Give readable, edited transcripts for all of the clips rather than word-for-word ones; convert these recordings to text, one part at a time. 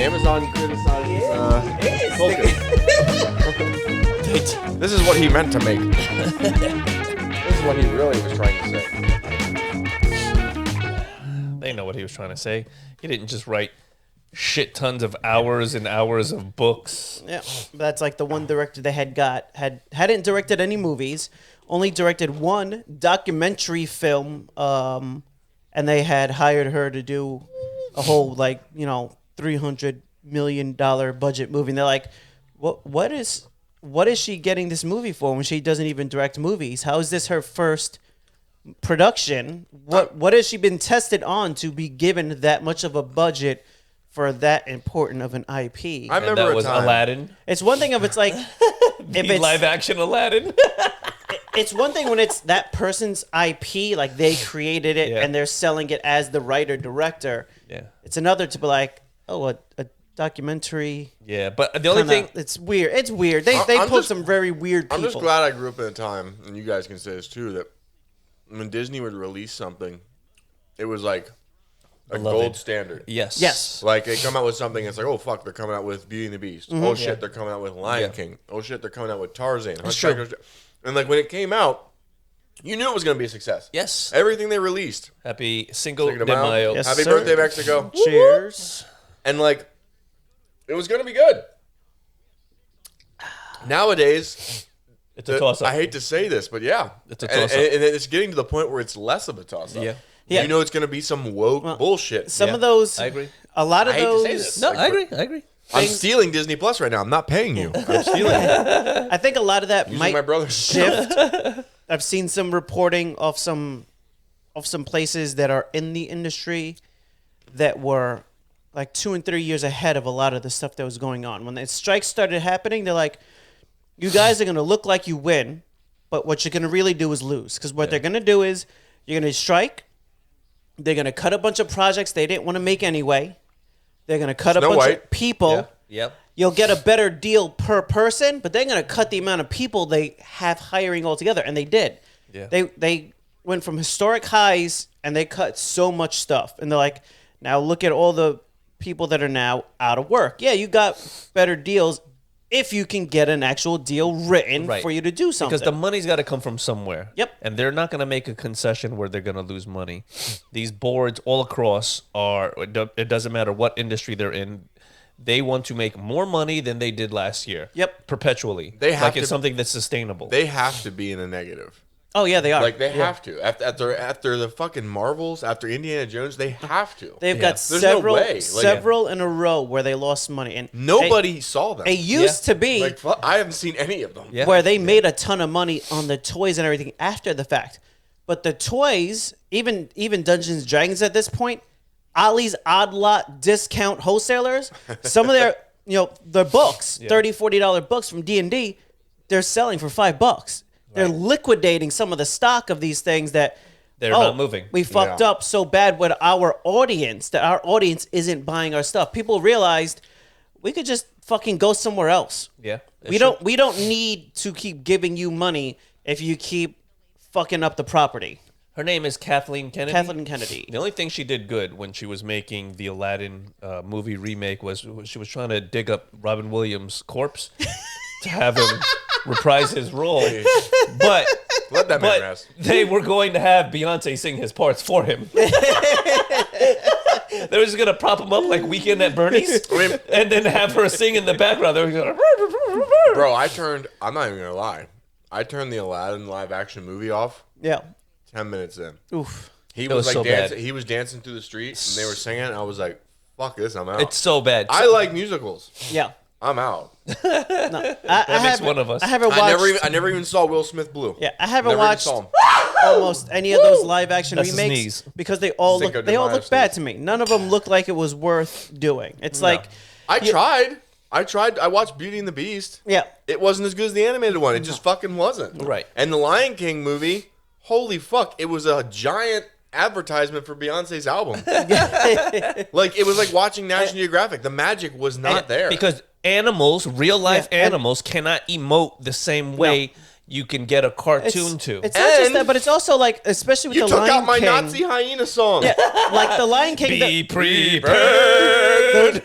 Amazon criticizes Tolkien. This is what he meant to make. This is what he really was trying to say. They know what he was trying to say. He didn't just write shit tons of hours and hours of books. Yeah, that's like the one director they hadn't directed any movies, only directed one documentary film, and they had hired her to do a whole $300 million budget movie. And they're like, what is she getting this movie for when she doesn't even direct movies? How is this her first production? What has she been tested on to be given that much of a budget for that important of an IP? I remember that was Aladdin. It's one thing if it's like if it's live action Aladdin. It's one thing when it's that person's IP, like they created it and they're selling it as the writer director. Yeah. It's another to be like, a documentary. Yeah, but the only thing it's weird. It's weird. They pulled some very weird people. I'm just glad I grew up in a time, and you guys can say this too, that when Disney would release something, it was like a gold standard. Yes. Like they come out with something, it's like, oh fuck, they're coming out with Beauty and the Beast. Oh shit, they're coming out with Lion King. Oh shit, they're coming out with Tarzan. And like when it came out, you knew it was going to be a success. Yes. Everything they released. Happy Cinco de Mayo. Yes, Happy sir. birthday, Mexico. Cheers. And like, it was going to be good. Nowadays, It's a toss-up. I hate to say this, but yeah. It's a toss-up. And it's getting to the point where it's less of a toss-up. Yeah. Yeah. You know it's going to be some woke bullshit. Some of those, I agree. a lot of I hate to those. say this. No, Like, I agree. I'm stealing Disney Plus right now. I'm not paying you. I'm stealing it. I think a lot of that Using might my brother's shift. I've seen some reporting of some places that are in the industry that were like 2 and 3 years ahead of a lot of the stuff that was going on. When the strikes started happening, they're like, you guys are going to look like you win, but what you're going to really do is lose. Because what they're going to do is you're going to strike. They're going to cut a bunch of projects they didn't want to make anyway. They're going to cut a bunch of people. Yep. You'll get a better deal per person, but they're going to cut the amount of people they have hiring altogether. And they did. Yeah. They went from historic highs and they cut so much stuff. And they're like, now look at all the people that are now out of work. Yeah, you got better deals if you can get an actual deal written for you to do something. Because the money's got to come from somewhere. Yep. And they're not going to make a concession where they're going to lose money. These boards all across it doesn't matter what industry they're in, they want to make more money than they did last year. Yep. Perpetually. They have it's to- something that's sustainable. They have to be in a negative. Oh, yeah, they are. Like, they have to. After the fucking Marvels, after Indiana Jones, they have to. They've got There's no several way. Like, several in a row where they lost money. And nobody saw them. it used to be Like, I haven't seen any of them. Yeah. where they made a ton of money on the toys and everything after the fact. But the toys, even Dungeons & Dragons at this point, Ollie's Odd Lot discount wholesalers, some of their their books, $30, $40 books from D&D, they're selling for $5. They're liquidating some of the stock of these things that They're not moving. We fucked up so bad with our audience that our audience isn't buying our stuff. People realized we could just fucking go somewhere else. Yeah. We don't need to keep giving you money if you keep fucking up the property. Her name is Kathleen Kennedy. Kathleen Kennedy. The only thing she did good when she was making the Aladdin movie remake was she was trying to dig up Robin Williams' corpse to have him reprise his role. But Let that man rest. they were going to have Beyonce sing his parts for him. They were just going to prop him up like Weekend at Bernie's and then have her sing in the background. They were going to... Bro, I'm not even going to lie. I turned the Aladdin live action movie off Yeah. 10 minutes in. Oof. He was was like so dancing. bad. He was dancing through the street and they were singing. And I was like, fuck this, I'm out. It's so bad. I like musicals. Yeah. I'm out. That makes one of us. I haven't watched. I never even saw Will Smith Blue. Yeah, I haven't Never even watched saw him. almost any of those live action That's his remakes knees. because they all Cinco de look Mayo bad sneeze. to me. None of them look like it was worth doing. It's like I tried. I watched Beauty and the Beast. yeah. It wasn't as good as the animated one. It just fucking wasn't. Right. And the Lion King movie, holy fuck, it was a giant advertisement for Beyonce's album. Like, it was like watching National Geographic. The magic was not there. Because animals, real life Yeah, and- animals, cannot emote the same way you can get a cartoon to. It's not just that, but it's also like, especially with You the took Lion out my King. Nazi hyena song. Yeah, like the Lion King. Be prepared.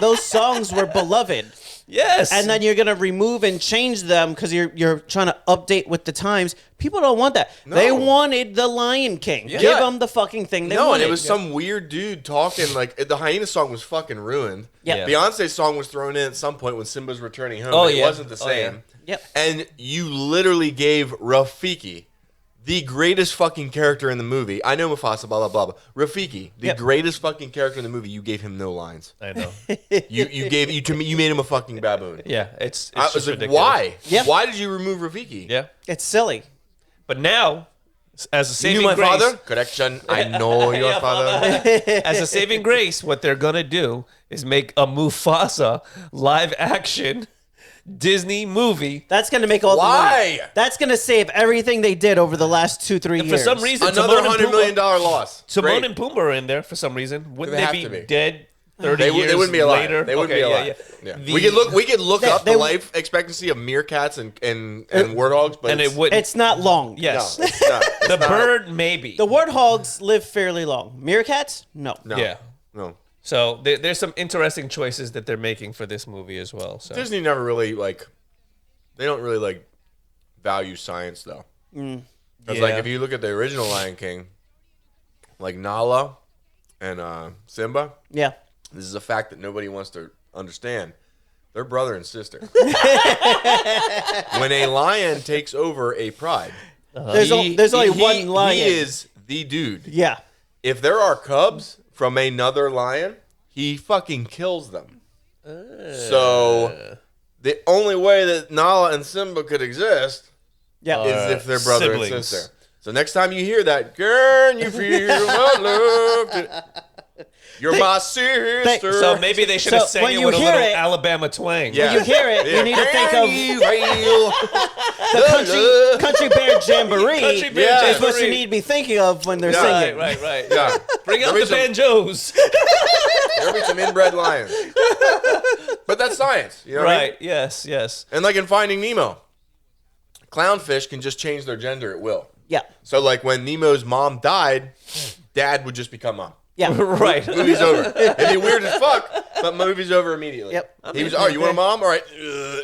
Those songs were beloved. Yes. And then you're gonna remove and change them because you're trying to update with the times. People don't want that. No. They wanted the Lion King. Yeah. Give them the fucking thing they No, wanted. and it was some weird dude talking like the hyena song was fucking ruined. Yeah. Beyonce's song was thrown in at some point when Simba's returning home. Oh, but yeah. It wasn't the Oh, same. yeah. Yep. And you literally gave Rafiki, the greatest fucking character in the movie. I know Mufasa, blah, blah, blah, blah. Rafiki, the Yep. greatest fucking character in the movie, you gave him no lines. I know. You made him a fucking baboon. Yeah, it's I was just like, ridiculous. why? Yeah. Why did you remove Rafiki? Yeah. It's silly. But now, as a You saving knew my grace, father? Correction. I know your Yeah, father. as a saving grace, what they're gonna do is make a Mufasa live action Disney movie. That's gonna make all the Why? money. That's gonna save everything they did over the last 2-3 And years. for some reason, Another Timon and $100 million Pumbaa, loss. Timon Great. and Pumbaa are in there for some reason. Wouldn't They they, have be to be. dead 30 They years wouldn't be alive. later? They wouldn't Okay, be alive. Yeah. Yeah. The- We could look up They- the they- life expectancy of meerkats and warthogs, but and it's, it would. it's not long. Yes. no, it's not. It's the not. bird maybe. The warthogs live fairly long. Meerkats? No. No. Yeah. No. So there's some interesting choices that they're making for this movie as well. So Disney never really they don't really value science though. Because Yeah. if you look at the original Lion King, like Nala and Simba, Yeah. this is a fact that nobody wants to understand. They're brother and sister. When a lion takes over a pride, There's only one lion. He is the dude. Yeah. If there are cubs from another lion, he fucking kills them. So the only way that Nala and Simba could exist Yeah. is if they're brother siblings. and sister. So next time you hear that, can you feel my love? You're my sister. So maybe they should have So sang when it you with a hear little it- Alabama twang. Yeah. When you hear it, you need to think Can of you feel the country bear jamboree. Country Bear Yeah. That's what you Jamboree. need to be thinking of when they're Yeah. singing. Right. Yeah. Bring out There the be some- banjos. There'll be some inbred lions. But that's science. You know what I mean? Right. Yes. And like in Finding Nemo, clownfish can just change their gender at will. Yeah. So like when Nemo's mom died, dad would just become mom. Yeah. Right. Movie's over. It'd be weird as fuck, but movie's over immediately. Yep. He was, you want a mom? All right.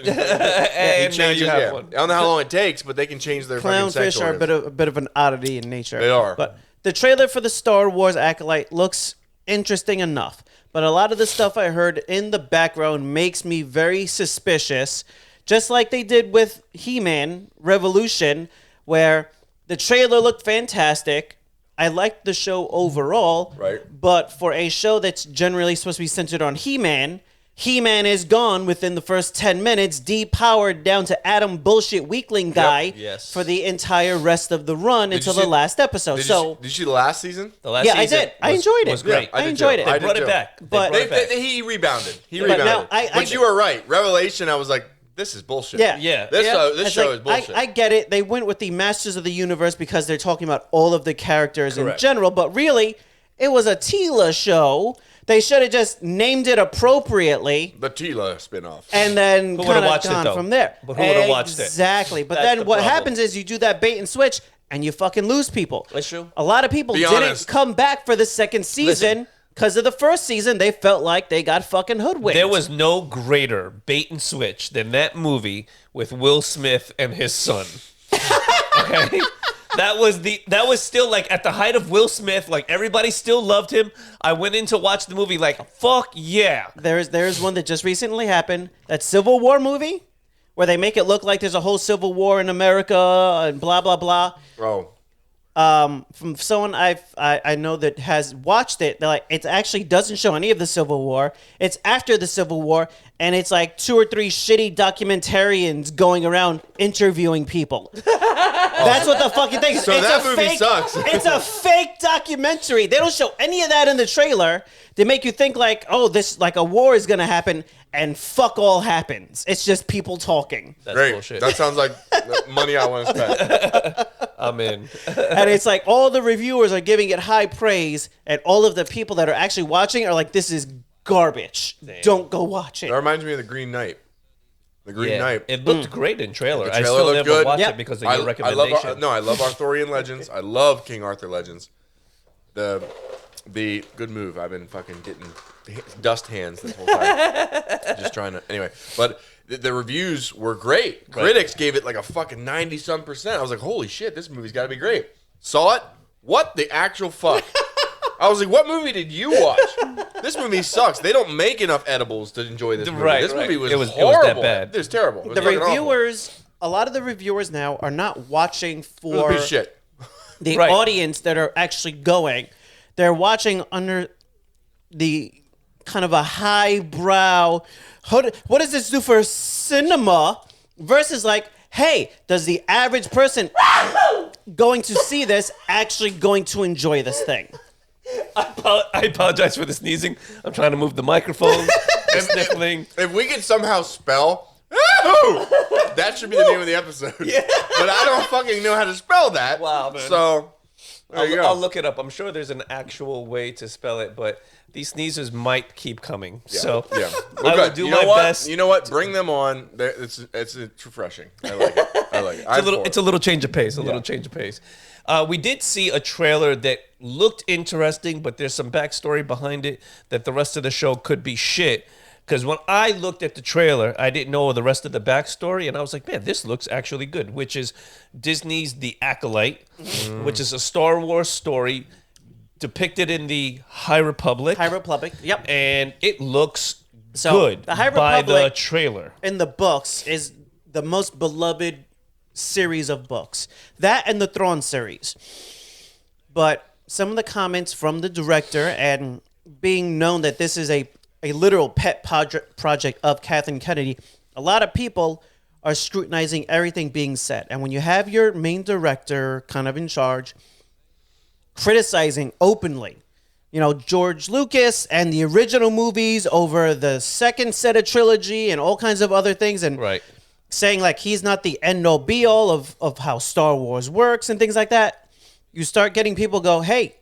And now you have yeah. one. I don't know how long it takes, but they can change their fucking Clownfish sex are organs. a bit of an oddity in nature. They are. But the trailer for the Star Wars Acolyte looks interesting enough. But a lot of the stuff I heard in the background makes me very suspicious. Just like they did with He-Man Revolution, where the trailer looked fantastic. I liked the show overall. Right. But for a show that's generally supposed to be centered on He-Man, He-Man is gone within the first 10 minutes, depowered down to Adam Bullshit Weakling guy Yes. for the entire rest of the run you until see- the last episode. Did So, you see the last season? The last yeah, I season did. I enjoyed it. Was great. Yeah, I did enjoyed too. it. I They did brought too. it back. They But- brought it back. He rebounded. He But rebounded. now But you were right. Revelation, I was like, this is bullshit. yeah. Yeah. This It's show like, is bullshit. I get it. They went with the Masters of the Universe because they're talking about all of the characters Correct. in general, but really, it was a Tila show. They should have just named it appropriately the Tila spinoff. and then Who would've kind of watched it, gone though? from there. But who would've watched it? Exactly. But That's then the what problem. happens is you do that bait and switch and you fucking lose people. That's true. A lot of people Be didn't honest. come back for the second season because of the first season. They felt like they got fucking hoodwinked. There was no greater bait and switch than that movie with Will Smith and his son. Okay? That was still like at the height of Will Smith, like everybody still loved him. I went in to watch the movie like, fuck yeah. There's one that just recently happened. That Civil War movie where they make it look like there's a whole civil war in America and blah blah blah. Bro. From someone I know that has watched it, they're like, it actually doesn't show any of the Civil War. It's after the Civil War, and it's like 2 or 3 shitty documentarians going around interviewing people. That's what the fucking thing is. So it's that a movie fake, sucks. It's a fake documentary. They don't show any of that in the trailer. They make you think like, oh, this like a war is gonna happen, and fuck all happens. It's just people talking. That's Great. bullshit. That sounds like money I want to spend. I'm in. And it's like all the reviewers are giving it high praise, and all of the people that are actually watching are like, this is garbage. Don't go watch it. That reminds me of the Green Knight. The Green Knight. It looked great in trailer. The I trailer still looked never good. watched Yep. it because of your I recommendation. love Arthurian legends. I love King Arthur legends. The good move. I've been fucking getting dust hands this whole time. Just trying to. Anyway, but the reviews were great. Right. Critics gave it like a fucking 90-some%. I was like, holy shit, this movie's got to be great. Saw it. What the actual fuck? I was like, what movie did you watch? This movie sucks. They don't make enough edibles to enjoy this movie. Right, This movie right. was It was horrible. that bad. It was terrible. It was The fucking awful. reviewers, a lot of the reviewers now are not watching It was a for piece of shit. the Right. audience that are actually going. They're watching under the kind of a highbrow, what does this do for cinema? Versus like, hey, does the average person going to see this actually going to enjoy this thing? I apologize for the sneezing. I'm trying to move the microphone. The sniffling. If we could somehow spell, that should be the name of the episode. Yeah. But I don't fucking know how to spell that. Wow, man. So, there you go. I'll look it up. I'm sure there's an actual way to spell it, but these sneezes might keep coming. So Yeah. I Well, will good. do You know my what? best. You know what? Bring them on. It's refreshing. I like it. I like it. It's a little change of pace. A little change of pace. We did see a trailer that looked interesting, but there's some backstory behind it that the rest of the show could be shit. Because when I looked at the trailer, I didn't know the rest of the backstory, and I was like, man, this looks actually good, which is Disney's The Acolyte, which is a Star Wars story depicted in the High Republic. High Republic, yep. And it looks So, good the High by the Republic- trailer. In the books is the most beloved series of books. That and the Thrawn series. But some of the comments from the director and being known that this is a literal pet project of Kathleen Kennedy, a lot of people are scrutinizing everything being said. And when you have your main director kind of in charge, criticizing openly, you know, George Lucas and the original movies over the second set of trilogy and all kinds of other things, and Right. saying like he's not the end all be all of how Star Wars works and things like that, you start getting people go, hey,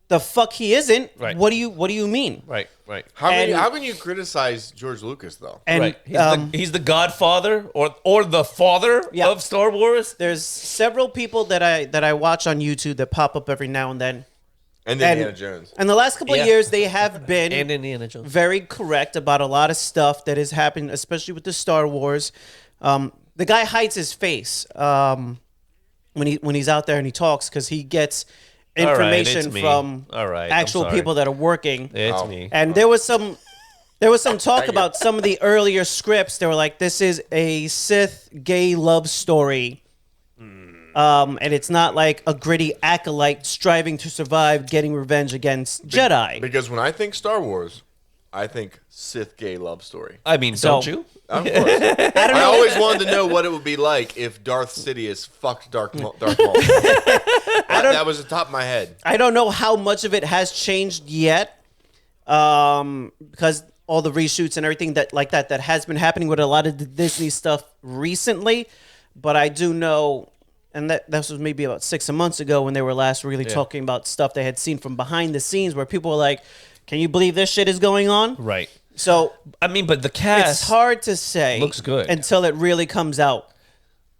the fuck he isn't. Right. What do you mean? Right. How And- can you criticize George Lucas though? And Right. He's the godfather or the father Yeah. of Star Wars. there's several people that I watch on YouTube that pop up every now and then. And And Indiana Jones. in the last couple Yeah. of years, they have been And Indiana Jones. very correct about a lot of stuff that has happened, especially with the Star Wars. The guy hides his face when he's out there and he talks because he gets All right, information it's me. from All right, I'm actual sorry. people that are working. It's Oh. me. And there was some talk Thank you. about some of the earlier scripts. They were like, "This is a Sith gay love story." And it's not like a gritty acolyte striving to survive, getting revenge against Jedi. Because when I think Star Wars, I think Sith gay love story. I mean, So- don't you? Of course. I always wanted to know what it would be like if Darth Sidious fucked Darth Maul. That was the top of my head. I don't know how much of it has changed yet, because all the reshoots and everything that has been happening with a lot of the Disney stuff recently. But I do know, and that was maybe about 6 months ago when they were last really talking about stuff they had seen from behind the scenes, where people were like, "Can you believe this shit is going on?" Right. So I mean, but the cast it's hard to say. looks good. until it really comes out.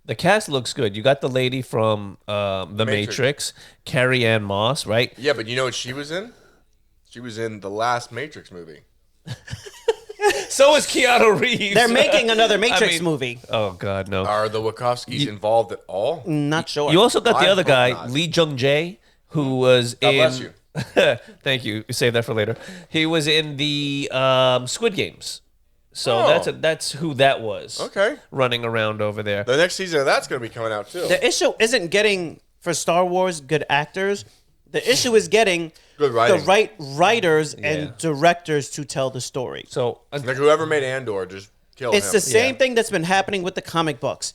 The cast looks good. You got the lady from The Matrix, Carrie Ann Moss, right? Yeah, but you know what she was in? She was in the last Matrix movie. So is Keanu Reeves. They're making another Matrix mean- movie. Oh God, no. Are the Wachowskis involved at all? Not sure. You also got the I other hope guy, not. Lee Jung Jae, who was God in. bless you. Thank you. Save that for later. He was in the Squid Games, so Oh. that's who that was. Okay. Running around over there. The next season of that's going to be coming out too. The issue isn't getting, for Star Wars, good actors. The issue is getting Good writing. the right writers Yeah. and directors to tell the story. So Like whoever made Andor, just kill It's him. the same Yeah. thing that's been happening with the comic books.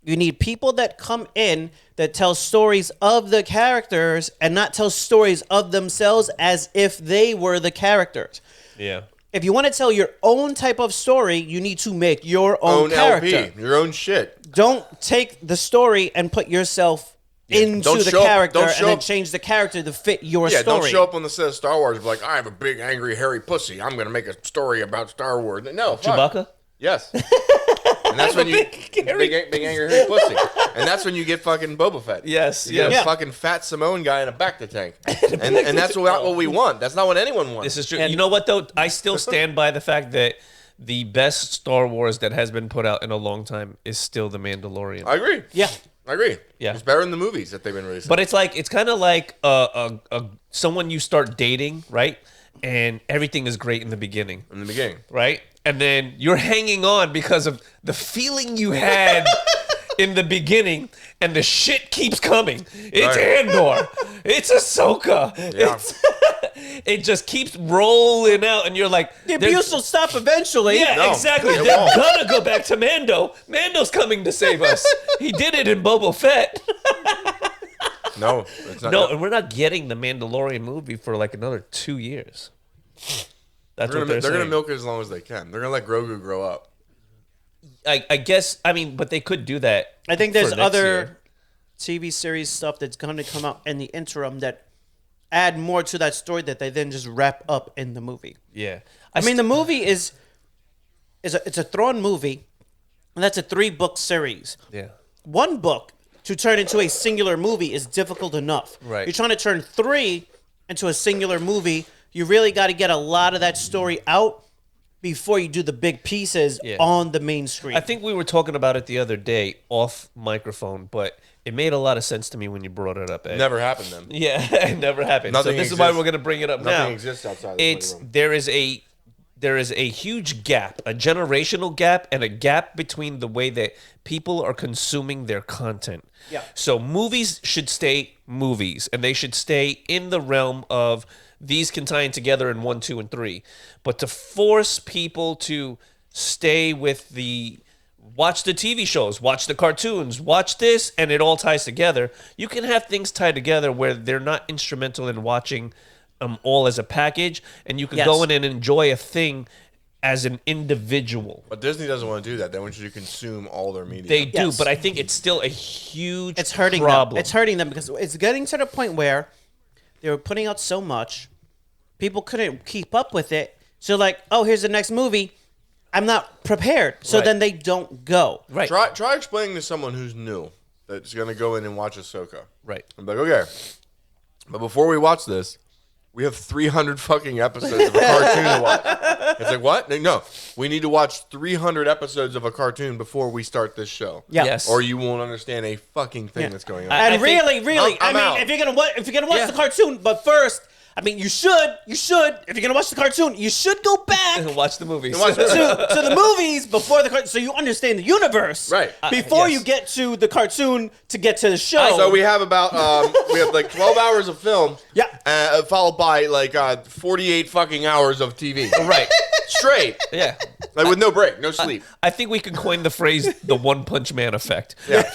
You need people that come in that tell stories of the characters and not tell stories of themselves as if they were the characters. yeah. If you want to tell your own type of story, you need to make your own Own character. LP, your own shit. Don't take the story and put yourself into Don't the show up- character don't and show then up- change the character to fit your Yeah, story. don't show up on the set of Star Wars and be like, I have a big angry hairy pussy. I'm going to make a story about Star Wars. No, fuck. Chewbacca. Yes. And that's when you Gary. big angry hairy pussy. And that's when you get fucking Boba Fett. Yes, You get yes. a fucking fat Samoan guy in a bacta tank. And that's not what we want. That's not what anyone wants. This is true. You know what though? I still stand by the fact that the best Star Wars that has been put out in a long time is still The Mandalorian. I agree. Yeah. I agree. Yeah. It's better than the movies that they've been releasing. But it's kind of like someone you start dating, right? And everything is great in the beginning, in the beginning. right? And then you're hanging on because of the feeling you had in the beginning, and the shit keeps coming. It's Right. Andor. It's Ahsoka. Yeah. It just keeps rolling out, and you're like, The abuse will stop eventually. yeah, No, exactly. it They're won't. gonna go back to Mando. Mando's coming to save us. He did it in Boba Fett. No, it's not. No, and we're not getting the Mandalorian movie for like another 2 years. That's what they're They're gonna saying. milk it as long as they can. They're gonna let Grogu grow up. I guess. I mean, but they could do that. I think there's for next other year. TV series stuff that's going to come out in the interim that add more to that story that they then just wrap up in the movie. Yeah, I mean, the movie it's a Thrawn movie, and that's a 3-book series. yeah. One book to turn into a singular movie is difficult enough. Right. You're trying to turn 3 into a singular movie. You really got to get a lot of that story out before you do the big pieces Yeah. on the main screen. I think we were talking about it the other day off microphone, but it made a lot of sense to me when you brought it up. Ed. Never happened then. Yeah, it never happened. Nothing so this is why exists. we're going to bring it up Nothing now. exists outside of It's the room. there is a huge gap, a generational gap, and a gap between the way that people are consuming their content. Yeah. So movies should stay movies, and they should stay in the realm of these can tie in together in 1, 2, and 3. But to force people to stay with watch the TV shows, watch the cartoons, watch this, and it all ties together. You can have things tied together where they're not instrumental in watching all as a package, and you can Yes. go in and enjoy a thing as an individual. But Disney doesn't want to do that. They want you to consume all their media. They do, Yes. but I think it's still a huge it's hurting problem. them. It's hurting them because it's getting to the point where they were putting out so much, people couldn't keep up with it. So like, oh, here's the next movie. I'm not prepared. So Right. then they don't go. Right, Try explaining to someone who's new that's going to go in and watch Ahsoka. right. I'm like, okay. But before we watch this, we have 300 fucking episodes of a cartoon to watch. It's like, what? No. We need to watch 300 episodes of a cartoon before we start this show. Yeah. Yes. Or you won't understand a fucking thing that's going on. I And think- really, I'm I mean, out. if you're gonna watch Yeah. the cartoon, but first, I mean, you should, if you're gonna watch the cartoon, you should go back Watch the movies. Watch the- to the movies before the cartoon, so you understand the universe, Right. Before Yes. you get to the cartoon to get to the show. So we have about we have like 12 hours of film, Yeah. followed by like 48 fucking hours of TV, Right. straight, Yeah. like with no break, no sleep. I think we could coin the phrase the One Punch Man effect. Yeah.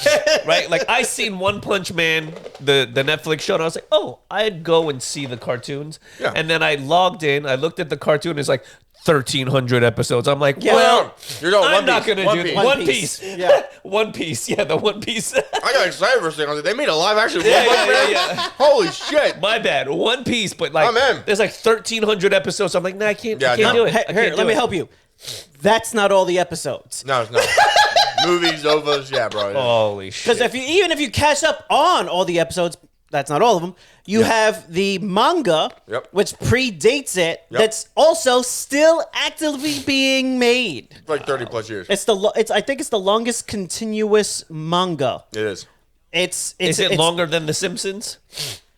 Right? Like I seen One Punch Man, the Netflix show, and I was like, oh, I'd go and see the cartoons. Yeah. And then I logged in, I looked at the cartoon, it's like 1,300 episodes. I'm like, Yeah. well, You're going I'm One not Piece, gonna One do Piece. that. One One Piece. Piece. Yeah. One Piece. Yeah, the One Piece. I got excited for a second. I was like, they made a live action. Yeah, One Punch yeah, Man? yeah. Holy shit! My bad. One Piece, but like I'm in. there's like 1,300 episodes. I'm like, nah, I can't Yeah, do no. it. Hey, I here, can't let do me it. help you. That's not all the episodes. No, it's not. Movies, ovas, yeah, bro. Yeah. Holy shit. Because even if you catch up on all the episodes, that's not all of them. You have the manga, Yep. which predates it. That's also still actively being made. It's like 30 plus years. I think it's the longest continuous manga. It is. Is Is it longer than The Simpsons?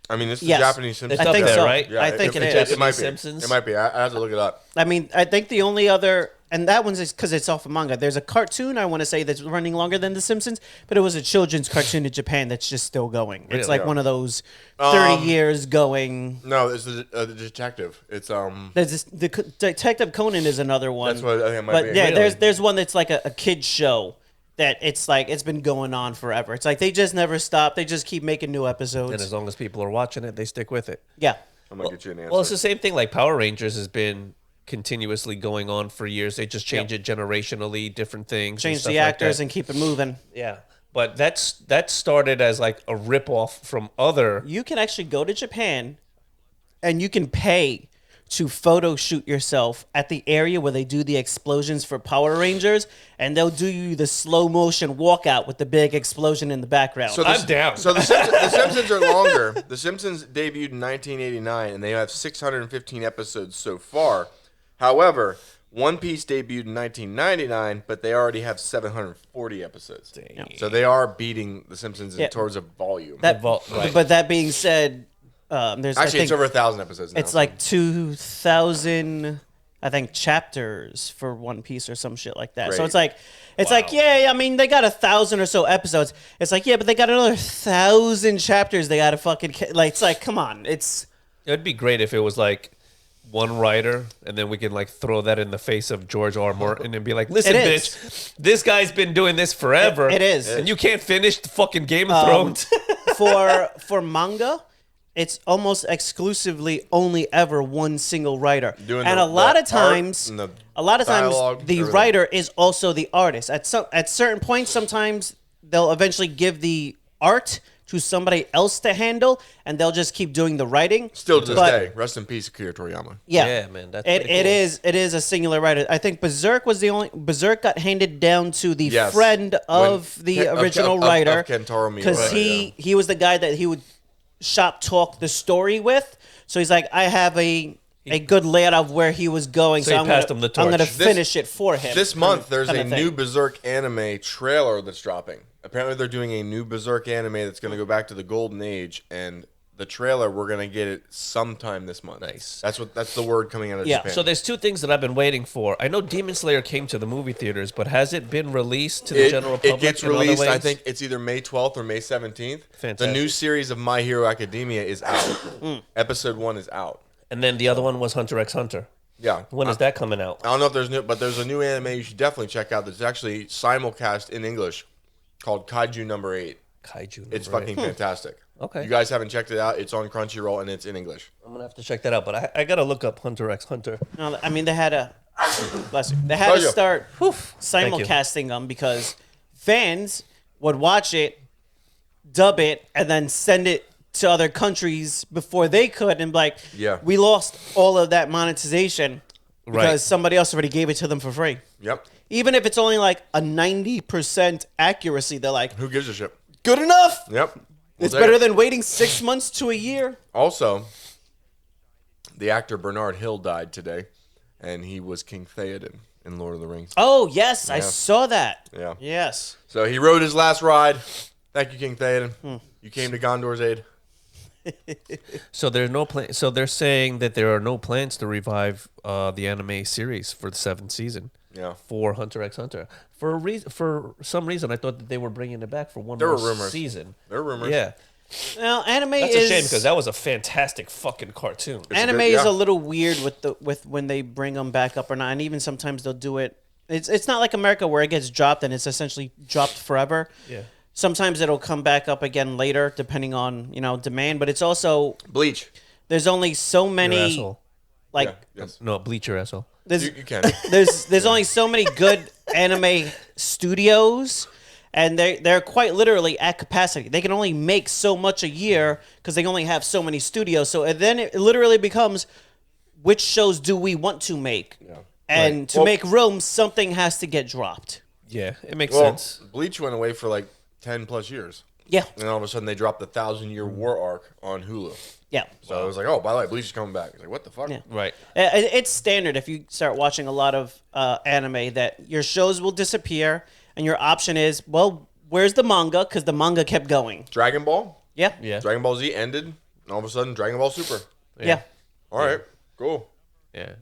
I mean, this is Yes. Japanese Simpsons. It's I up think there, so. right? Yeah, I think it is. It might be. Simpsons. It might be. I have to look it up. I mean, I think the only other, and that one's because it's off a manga. There's a cartoon I want to say that's running longer than The Simpsons, but it was a children's cartoon in Japan that's just still going. It's like Yeah. one of those 30 years going. No, it's the detective. It's There's this, Detective Conan is another one. That's what I think it might but be. yeah, Really? there's one that's like a kid's show that it's like it's been going on forever. It's like they just never stop. They just keep making new And episodes. as long as people are watching it, they stick with it. Yeah. I'm gonna get you an answer. Well, it's the same thing. Like Power Rangers has been continuously going on for years. They just change it generationally, different things. and Change stuff the like actors that. and keep it moving. Yeah, but that started as like a ripoff from other. You can actually go to Japan and you can pay to photo shoot yourself at the area where they do the explosions for Power Rangers, and they'll do you the slow motion walkout with the big explosion in the background. So I'm down. So the Simpsons are longer. The Simpsons debuted in 1989, and they have 615 episodes so far. However, One Piece debuted in 1999, but they already have 740 episodes. Dang. So they are beating the Simpsons in terms of volume. Right. But that being said, there's Actually, I it's think, over 1,000 episodes now. it's like 2,000, I think, chapters for One Piece or some shit like that. So Great. it's like, yeah, I mean, they got 1,000 or so episodes. It's like, yeah, but they got another 1,000 chapters. They got to fucking like. It's like, come on, it's. It'd be great if it was like one writer, and then we can like throw that in the face of George R. Martin and be like, "Listen, It is. bitch, this guy's been doing this forever. It is. and you can't finish the fucking Game of Thrones." For manga, it's almost exclusively only ever one single writer, Doing and the- a lot the of times, art and the a lot of times dialogue, the everything. writer is also the artist. At certain points, sometimes they'll eventually give the art to somebody else to handle, and they'll just keep doing the writing. Still to this But- day. Rest in peace, Akira Toriyama. Yeah, Yeah, man, that's it. pretty It cool. is. It is a singular writer. I think Berserk was the only. Berserk got handed down to the Yes. friend of When the Ken- of- original of writer, Kentaro Miura, because he was the guy that he would shop talk the story with. So he's like, I have a good layout of where he was going. So he I'm passed gonna, him the I'm gonna torch. finish it for him. This month, there's kinda a thing. new Berserk anime trailer that's dropping. Apparently, they're doing a new Berserk anime that's going to go back to the Golden Age, and the trailer we're going to get it sometime this month. Nice. That's the word coming out of Yeah. Japan. So there's two things that I've been waiting for. I know Demon Slayer came to the movie theaters, but has it been released to the general public? It gets in other released. I ways? think it's either May 12th or May 17th. The Fantastic. new series of My Hero Academia is out. Episode 1 is out. And then the other one was Hunter x Hunter. Yeah. When is that coming out? I don't know if there's new, but there's a new anime you should definitely check out that's actually simulcast in English called Kaiju Number 8. Kaiju. It's number fucking eight. fantastic. Okay. You guys haven't checked it out? It's on Crunchyroll and it's in English. I'm gonna have to check that out, but I gotta look up Hunter x Hunter. No, I mean, they had to. Bless you. They had Pleasure. to start Thank you. simulcasting them because fans would watch it, dub it, and then send it to other countries before they could, and be like, Yeah. we lost all of that monetization because Right. somebody else already gave it to them for free. Yep. Even if it's only like a 90% accuracy, they're like, Who gives a shit? good enough. Yep. It's better than waiting 6 months to a year. Also, the actor Bernard Hill died today, and he was King Theoden in Lord of the Rings. Oh, yes, I Yeah. saw that. Yeah. Yes. So he rode his last ride. Thank you, King Theoden. Hmm. You came to Gondor's aid. So there's no plan. So they're saying that there are no plans to revive the anime series for the 7th season. Yeah. For Hunter x Hunter, for some reason, I thought that they were bringing it back for one There more were rumors. season. There were rumors. Yeah, Now, anime that's is a shame because that was a fantastic fucking cartoon. It's a anime good- is yeah. a little weird with when they bring them back up or not, and even sometimes they'll do it. It's not like America where it gets dropped and it's essentially dropped forever. Yeah. Sometimes it'll come back up again later, depending on demand. But it's also Bleach. there's only so Your many asshole. like Yeah, yes. No, bleach your asshole. there's You can. there's only so many good anime studios, and they're quite literally at capacity. They can only make so much a year because they only have so many studios. So then it literally becomes, which shows do we want to make? Yeah. And Right. to Well- make room, something has to get dropped. Yeah, it makes Well, sense. Bleach went away for like 10 plus years. Yeah, And all of a sudden they dropped the 1,000-year war arc on Hulu. yeah. So I was like, oh, by the way, Bleach is coming back. I was like, what the fuck? Yeah. Right. It's standard if you start watching a lot of anime that your shows will disappear, and your option is, well, where's the manga? Because the manga kept going. Dragon Ball? Yeah, Yeah. Dragon Ball Z ended, and all of a sudden Dragon Ball Super. yeah. All right, cool. Yeah.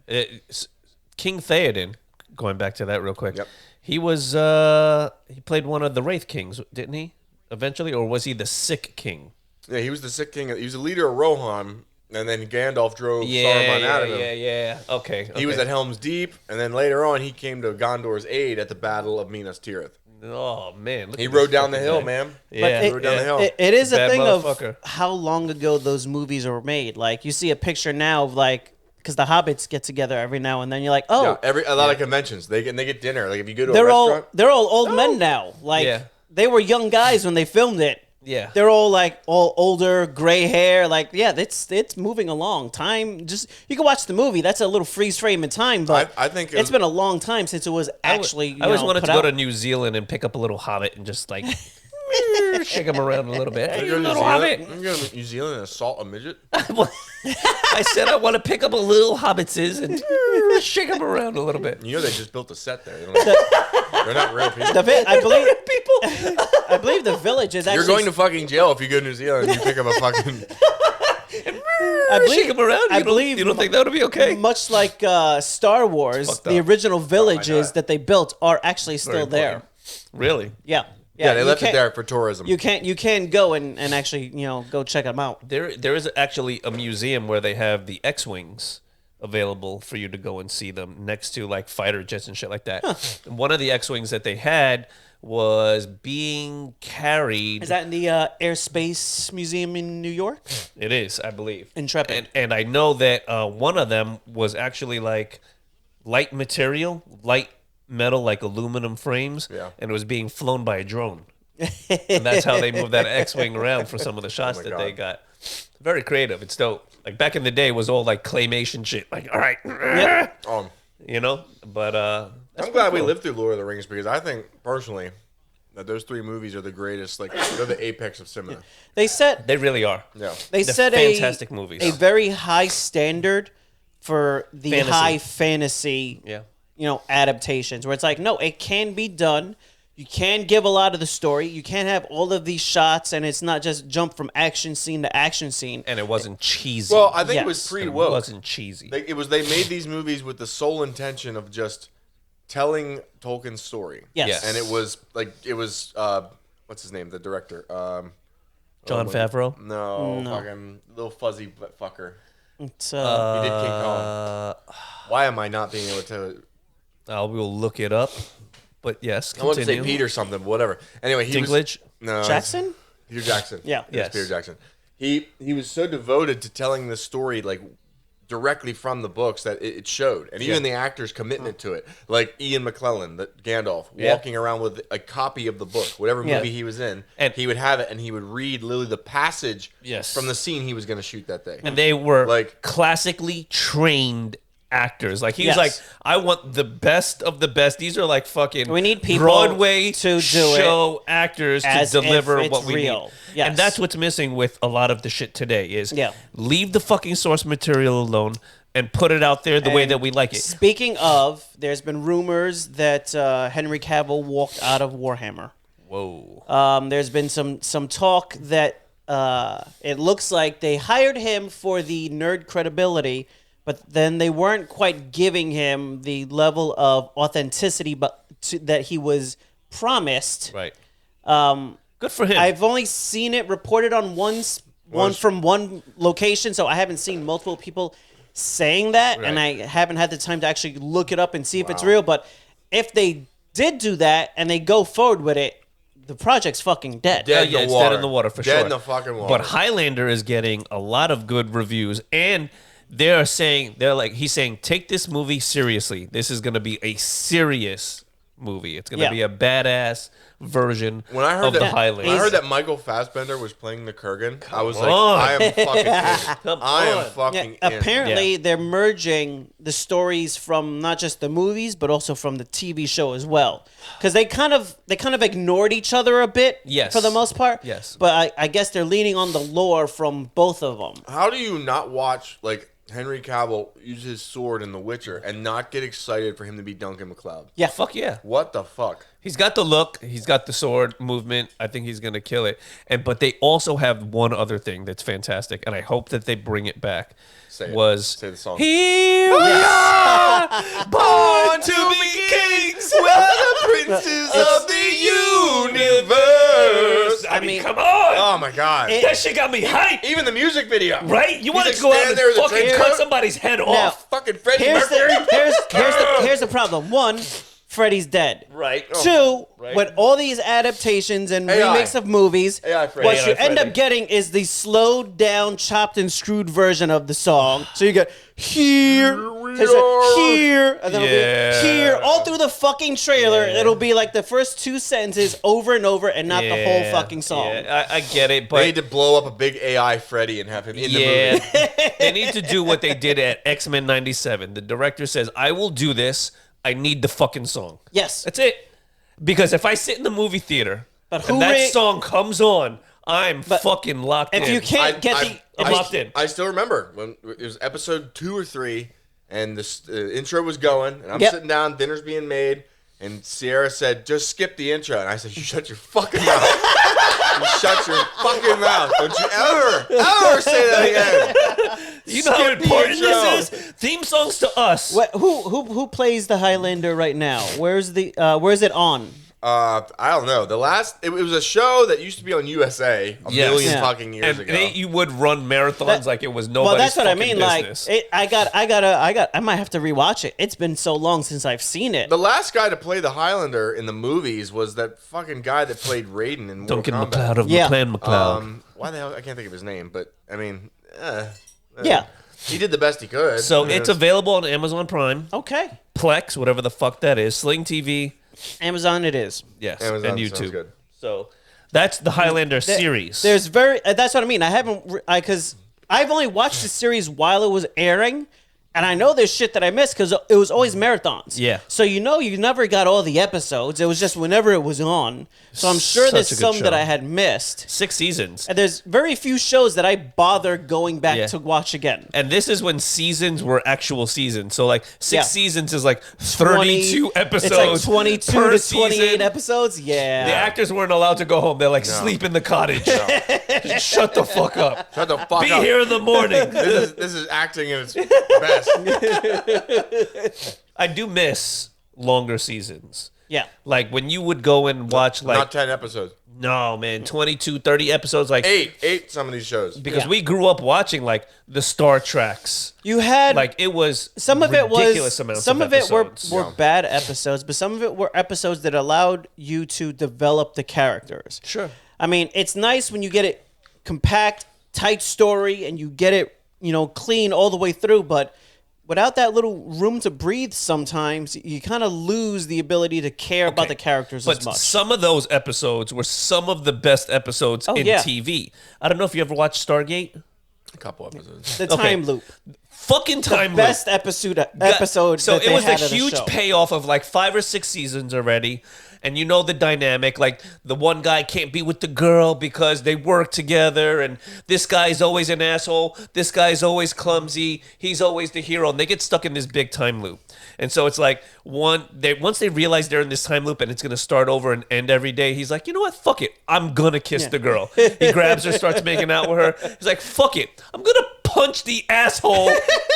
King Theoden, going back to that real quick. Yep. He was he played one of the Wraith Kings, didn't he? Eventually, or was he the Sick King? Yeah, he was the sick king. He was the leader of Rohan, and then Gandalf drove Yeah, Saruman out of him. yeah. Okay. He was okay. at Helm's Deep, and then later on he came to Gondor's aid at the Battle of Minas Tirith. Oh man, look He at rode this down the fucking hill, guy. man. Yeah, it, rode down the hill. it is a Bad thing of motherfucker. how long ago those movies were made. Like you see a picture now of like because the hobbits get together every now and then. You're like, oh, Yeah, a lot of conventions they get dinner. Like if you go to a they're restaurant, all old men now. Like Yeah. they were young guys when they filmed it. Yeah. They're all like all older, gray hair. Like, yeah, it's moving along. Time, just you can watch the movie. That's a little freeze frame in time, but I think it's been a long time since it was actually. I always wanted to put go out. to New Zealand and pick up a little hobbit and just like shake him around a little bit. Hey, You go to New little Zealand, hobbit. you can go to New Zealand and assault a midget. I said I want to pick up a little hobbitses and shake them around a little bit. You know they just built a set there. They're not real people. I believe the village is actually. You're going to fucking jail if you go to New Zealand and you pick up a fucking. Shake them around. You don't think that would be okay? Much like Star Wars, the original villages that they built are actually still there. Really? Yeah. Yeah, they you left it can't- there for tourism. You can go and actually go check them out. There is actually a museum where they have the X-wings available for you to go and see them next to like fighter jets and shit like that. And one of the X-wings that they had was being carried. Is that in the Airspace Museum in New York? It is, I believe. Intrepid. And I know that one of them was actually like light material, light metal, like aluminum frames, and it was being flown by a drone. And that's how they moved that X-wing around for some of the shots that they got. Very creative. It's dope. Like back in the day, it was all like claymation shit. Like, all right, But I'm glad we lived through Lord of the Rings because I think personally that those three movies are the greatest. Like they're the apex of cinema. They really are. Yeah, They They're set fantastic movies. a very high standard for the Fantasy. high fantasy. Yeah. Adaptations where it's like, no, it can be done. You can give a lot of the story. You can't have all of these shots, and it's not just jump from action scene to action scene. And it wasn't cheesy. Well, I think it was Yes. pre-woke. It wasn't cheesy. They made these movies with the sole intention of just telling Tolkien's story. Yes. And it was what's his name, the director? John Favreau? No, fucking little fuzzy fucker. It's, He did King Kong. Why am I not being able to? I will look it up. But yes, I want to say continue. Pete or something, but whatever. Anyway, he Dinklage? no Jackson? Peter Jackson. Yeah. It's Yes. Peter Jackson. He was so devoted to telling the story like directly from the books that it showed, and even the actors commitment to it, like Ian McClellan, the Gandalf, walking around with a copy of the book, whatever movie he was in, And- he would have it, and he would read literally the passage Yes. from the scene he was going to shoot that day. And they were Like- classically trained actors. Like he was Yes. like, I want the best of the best. These are like fucking We need people Broadway to do show actors to as if deliver it's what we real. need. Yes. And that's what's missing with a lot of the shit today is Yeah. leave the fucking source material alone and put it out there the way And that we like it. Speaking of, there's been rumors that Henry Cavill walked out of Warhammer. Whoa. There's been some talk that it looks like they hired him for the nerd credibility, but then they weren't quite giving him the level of authenticity that he was promised. Right. Good for him. I've only seen it reported on one from one location, so I haven't seen multiple people saying that, and I haven't had the time to actually look it up and see if it's real. But if they did do that and they go forward with it, the project's fucking dead. Dead. yeah, in it's the dead water. in the water for Dead sure. in the fucking water. But Highlander is getting a lot of good reviews, and he's saying, take this movie seriously. This is going to be a serious movie. It's going to be a badass version When I heard of the that, Highlander. when I heard that Michael Fassbender was playing the Kurgan, I was like, on. I am fucking in. I am on. fucking in. Apparently, they're merging the stories from not just the movies, but also from the TV show as well. Because they kind of ignored each other a bit, Yes. for the most part. Yes. But I guess they're leaning on the lore from both of them. How do you not watch like Henry Cavill use his sword in The Witcher and not get excited for him to be Duncan MacLeod? Yeah, Fuck yeah. What the fuck? He's got the look. He's got the sword movement. I think he's going to kill it. But they also have one other thing that's fantastic, and I hope that they bring it back. Say it. Was Say the song. Here we are, born to be kings. We're the princes of the universe. I mean, come on. Oh my god! That shit got me hyped. Even the music video, Right? You want like to go out standing and there with a fucking trench cut coat? somebody's head Now, off. Fucking Freddie here's Mercury. the problem. One, Freddy's dead. Right. Two, right. with all these adaptations and AI. remakes of movies, AI Freddy. what AI you end Freddy. up getting is the slowed down, chopped and screwed version of the song. So you get here, here, and then it'll Yeah. be here, all through the fucking trailer. Yeah. It'll be like the first two sentences over and over, and not the whole Yeah, fucking song. Yeah, I get it, They need but to blow up a big AI Freddy and have him in the yeah, movie. they need to do what they did at X-Men 97. The director says, I will do this. I need the fucking song. Yes. That's it. Because if I sit in the movie theater But who and that ra- song comes on, I'm fucking locked If in. you can't get I'm locked in. I still remember when it was episode 2 or 3, and the intro was going, and I'm Yep. sitting down, dinner's being made, and Sierra said, "Just skip the intro," and I said, "You shut your fucking mouth! You shut your fucking mouth! Don't you ever say that again!" You know how Skip the important intro. this is? Theme songs to us. Who plays the Highlander right now? Where's it on? I don't know. It was a show that used to be on USA a Yes. million Yeah. fucking years And ago. you would run marathons That- like it was Well, nobody's that's what I fucking mean. business. Like, I might have to rewatch it. It's been so long since I've seen it. The last guy to play the Highlander in the movies was that fucking guy that played Raiden in Mortal Duncan Kombat. MacLeod of Yeah. McClan MacLeod. Why the hell? I can't think of his name, but I mean, Yeah. he did the best he could. So I mean, it's available on Amazon Prime, Okay. Plex, whatever the fuck that is, Sling TV, Amazon it is. yes, Amazon and sounds YouTube. good. So that's the Highlander series. There's that's what I mean. I haven't because I've only watched the series while it was airing, and I know there's shit that I missed because it was always marathons. Yeah. So you never got all the episodes. It was just whenever it was on. So I'm sure Such there's a good some show. that I had missed. 6 seasons. And there's very few shows that I bother going back Yeah. to watch again. And this is when seasons were actual seasons. So like 6 Yeah. seasons is like 32 episodes. It's like 22 per to 28 season. episodes. Yeah. The actors weren't allowed to go home. They're like, sleep in the cottage. Just shut the fuck up. Shut the fuck Be up. here in the morning. This is acting in its best. I do miss longer seasons. Yeah. Like when you would go and watch like, Not 10 episodes. no man, 22, 30 episodes. Like, Eight. Some of these shows. because Yeah. we grew up watching like the Star Treks. You had Like it was some of it ridiculous was amounts some of of it were episodes. bad episodes, but some of it were episodes that allowed you to develop the characters. Sure. I mean, it's nice when you get it compact, tight story, and you get it, clean all the way through. But without that little room to breathe, sometimes you kind of lose the ability to care about the characters But as much. some of those episodes were some of the best episodes in yeah. TV. I don't know if you ever watched Stargate. A couple episodes. The time loop, Fucking time loop. best episode. So that it they was a had of the huge show. payoff of like 5 or 6 seasons already. And you know the dynamic, like the one guy can't be with the girl because they work together, and this guy's always an asshole. This guy's always clumsy. He's always the hero, and they get stuck in this big time loop. And so it's like once they realize they're in this time loop and it's gonna start over and end every day, he's like, you know what? Fuck it, I'm gonna kiss the girl. He grabs her, starts making out with her. He's like, fuck it, I'm gonna punch the asshole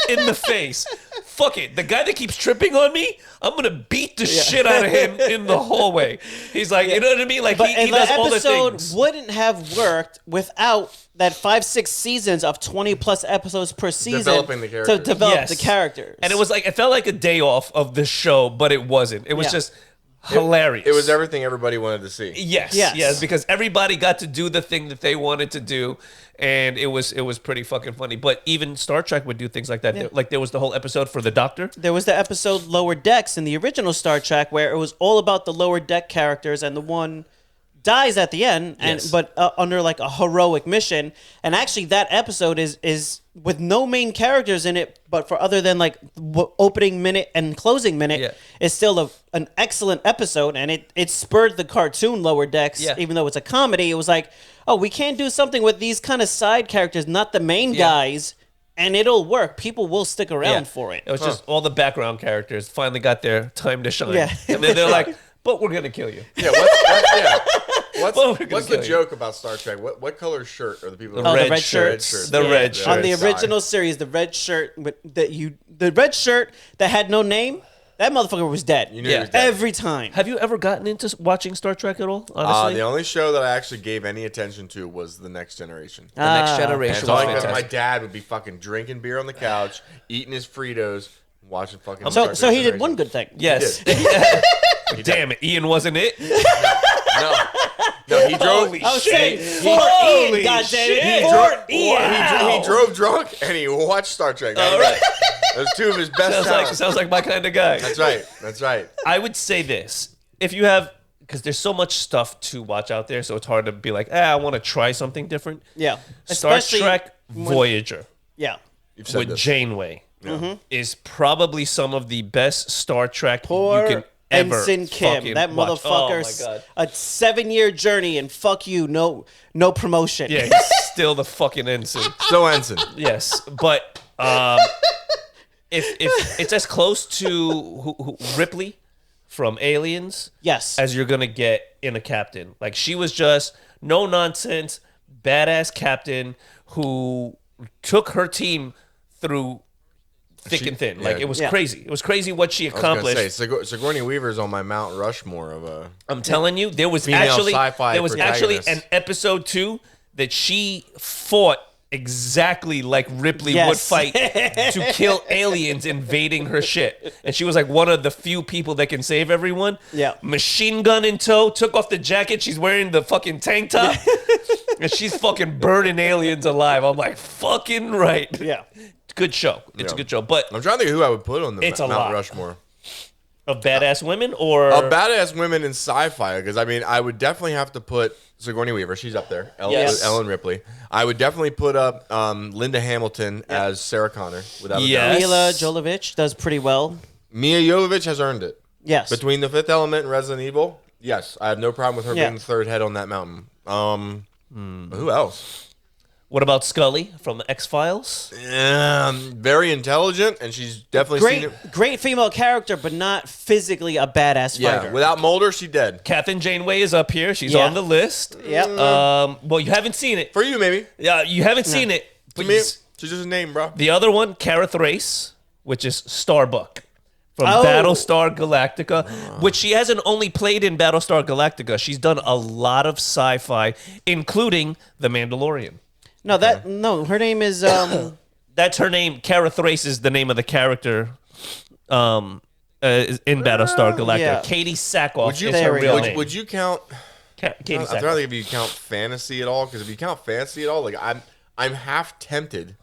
in the face. Fuck it. The guy that keeps tripping on me, I'm gonna beat the shit out of him in the hallway. He's like, you know what I mean? Like But he does all the episode things. wouldn't have worked without that 5-6 seasons of 20+ episodes per season Developing the to characters. develop Yes. the characters. And it felt like a day off of the show, but it wasn't. It was Yeah. just hilarious. It was everything everybody wanted to see. Yes, Yes. yes, because everybody got to do the thing that they wanted to do, and it was pretty fucking funny. But even Star Trek would do things like that. Yeah. Like there was the whole episode for the Doctor. There was the episode Lower Decks in the original Star Trek where it was all about the lower deck characters, and the one dies at the end, Yes. but under like a heroic mission. And actually, that episode is with no main characters in it, but for other than like opening minute and closing minute, Yeah. it's still an excellent episode. And it spurred the cartoon Lower Decks, Yeah. even though it's a comedy. It was like, oh, we can't do something with these kind of side characters, not the main Yeah. guys. And it'll work. People will stick around for it. It was just all the background characters finally got their time to shine. Yeah. And then they're like, but we're gonna kill you. Yeah. Well, we're gonna What's kill the you. joke about Star Trek? What color shirt are the people? Oh, the red red shirt. shirts. The Yeah. red shirt. On the Sorry. original series, the red shirt the red shirt that had no name, that motherfucker was dead. You knew Yeah. he was dead. Every time. Have you ever gotten into watching Star Trek at all? Honestly, The only show that I actually gave any attention to was The Next Generation. the Next Ah. And Generation it's was only because my fantastic. dad would be fucking drinking beer on the couch, eating his Fritos, watching fucking. So Star so Trek he did one Generation. good thing. Yes. Damn it, Ian wasn't it. No, he drove. Holy I was shit. saying for Holy Ian, goddamn shit. it. He For drove, Ian. he drove drunk and he watched Star Trek. All right. Those two of his best talents. Sounds like my kind of guy. That's right. I would say this. If you have, because there's so much stuff to watch out there, so it's hard to be like, I want to try something different. Yeah. Star Especially Trek Voyager Yeah. You've said with this. Janeway Mm-hmm. is probably some of the best Star Trek Poor you can ever Ensign Kim. fucking That watch. motherfucker. Oh my god. A 7-year journey and fuck you. No promotion. Yeah, he's still the fucking ensign. So Ensign. Yes, but if it's as close to Ripley from Aliens Yes. as you're gonna get in a captain. Like she was just no nonsense, badass captain who took her team through thick and thin. Like yeah. it was Yeah. crazy. It was crazy what she I was gonna accomplished. say Sigourney Weaver's on my Mount Rushmore of a. I'm telling you, there was Female actually sci-fi protagonist. an episode 2 that she fought exactly like Ripley Yes. would fight to kill aliens invading her shit. And she was like one of the few people that can save everyone. Yeah. Machine gun in tow, took off the jacket, she's wearing the fucking tank top. And she's fucking burning aliens alive. I'm like, fucking right. Yeah. Good show. It's a good show. But I'm trying to think of who I would put on the It's a Mount lot. Rushmore. of badass women or Badass women in sci-fi, because I mean, I would definitely have to put Sigourney Weaver. She's up there. Yes. Ellen Ripley. I would definitely put up Linda Hamilton as Sarah Connor. Without a Yes. doubt. Mila Jovovich does pretty well. Mia Jovovich has earned it. Yes. Between The Fifth Element and Resident Evil, yes, I have no problem with her Yeah. being the third head on that mountain. Who else? what about Scully from the X-Files? Very intelligent, and she's definitely seen it. Great female character, but not physically a badass Yeah, fighter. without Mulder, she dead. Captain Janeway is up here. She's Yeah. on the list. Yep. Well, you haven't seen it. For you, maybe. Yeah, you haven't seen it. To But me, you- she's just a name, bro. the other one, Cara Thrace, which is Starbuck from Oh. Battlestar Galactica, which she hasn't only played in Battlestar Galactica. She's done a lot of sci-fi, including The Mandalorian. No, her name is That's her name. Cara Thrace is the name of the character in Battlestar Galactica. Yeah. Katie Sackhoff Would you, is her There we real go. name. would you count? Katie I'm trying to Sackhoff. think if you count fantasy at all, because if you count fantasy at all, like I'm half tempted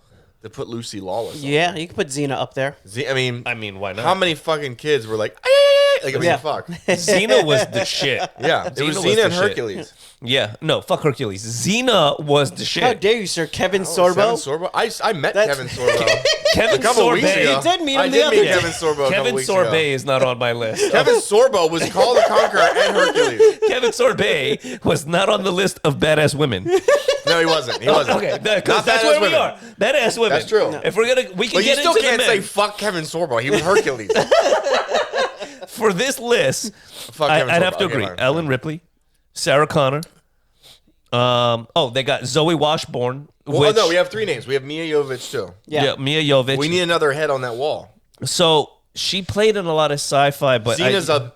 to put Lucy Lawless. on. yeah. You can put Xena up there. I mean, I mean, why not? how many fucking kids were like, "Ay, like I mean, Yeah. fuck. Xena was the shit. Yeah, it was Xena was Xena the and shit. Hercules. Yeah, no, fuck Hercules. Xena was the shit. How dare you, sir? Kevin Oh, Sorbo. Kevin Sorbo. I met That's- Kevin Sorbo Kevin a couple weeks Sorbet. ago. You did meet him I the did other meet day. Kevin Sorbo a couple Kevin weeks Sorbet ago. is not on my list. Kevin Sorbo was Call the Conqueror and Hercules. Kevin Sorbet was not on the list of badass women. No, he wasn't. He wasn't. Okay, Not because that's badass where we women. are. Badass women. That's true. No. If we're gonna, we can But you get still into can't the say men. fuck Kevin Sorbo. He was Hercules. For this list, Fuck Kevin I'd Sorbo. have to Okay, agree. fine. Ellen Ripley, Sarah Connor. They got Zoe Washburn. Well, which, no, we have three names. We have Mia Jovovich too. Yeah. Mia Jovovich. We need another head on that wall. So she played in a lot of sci-fi, but Xena's a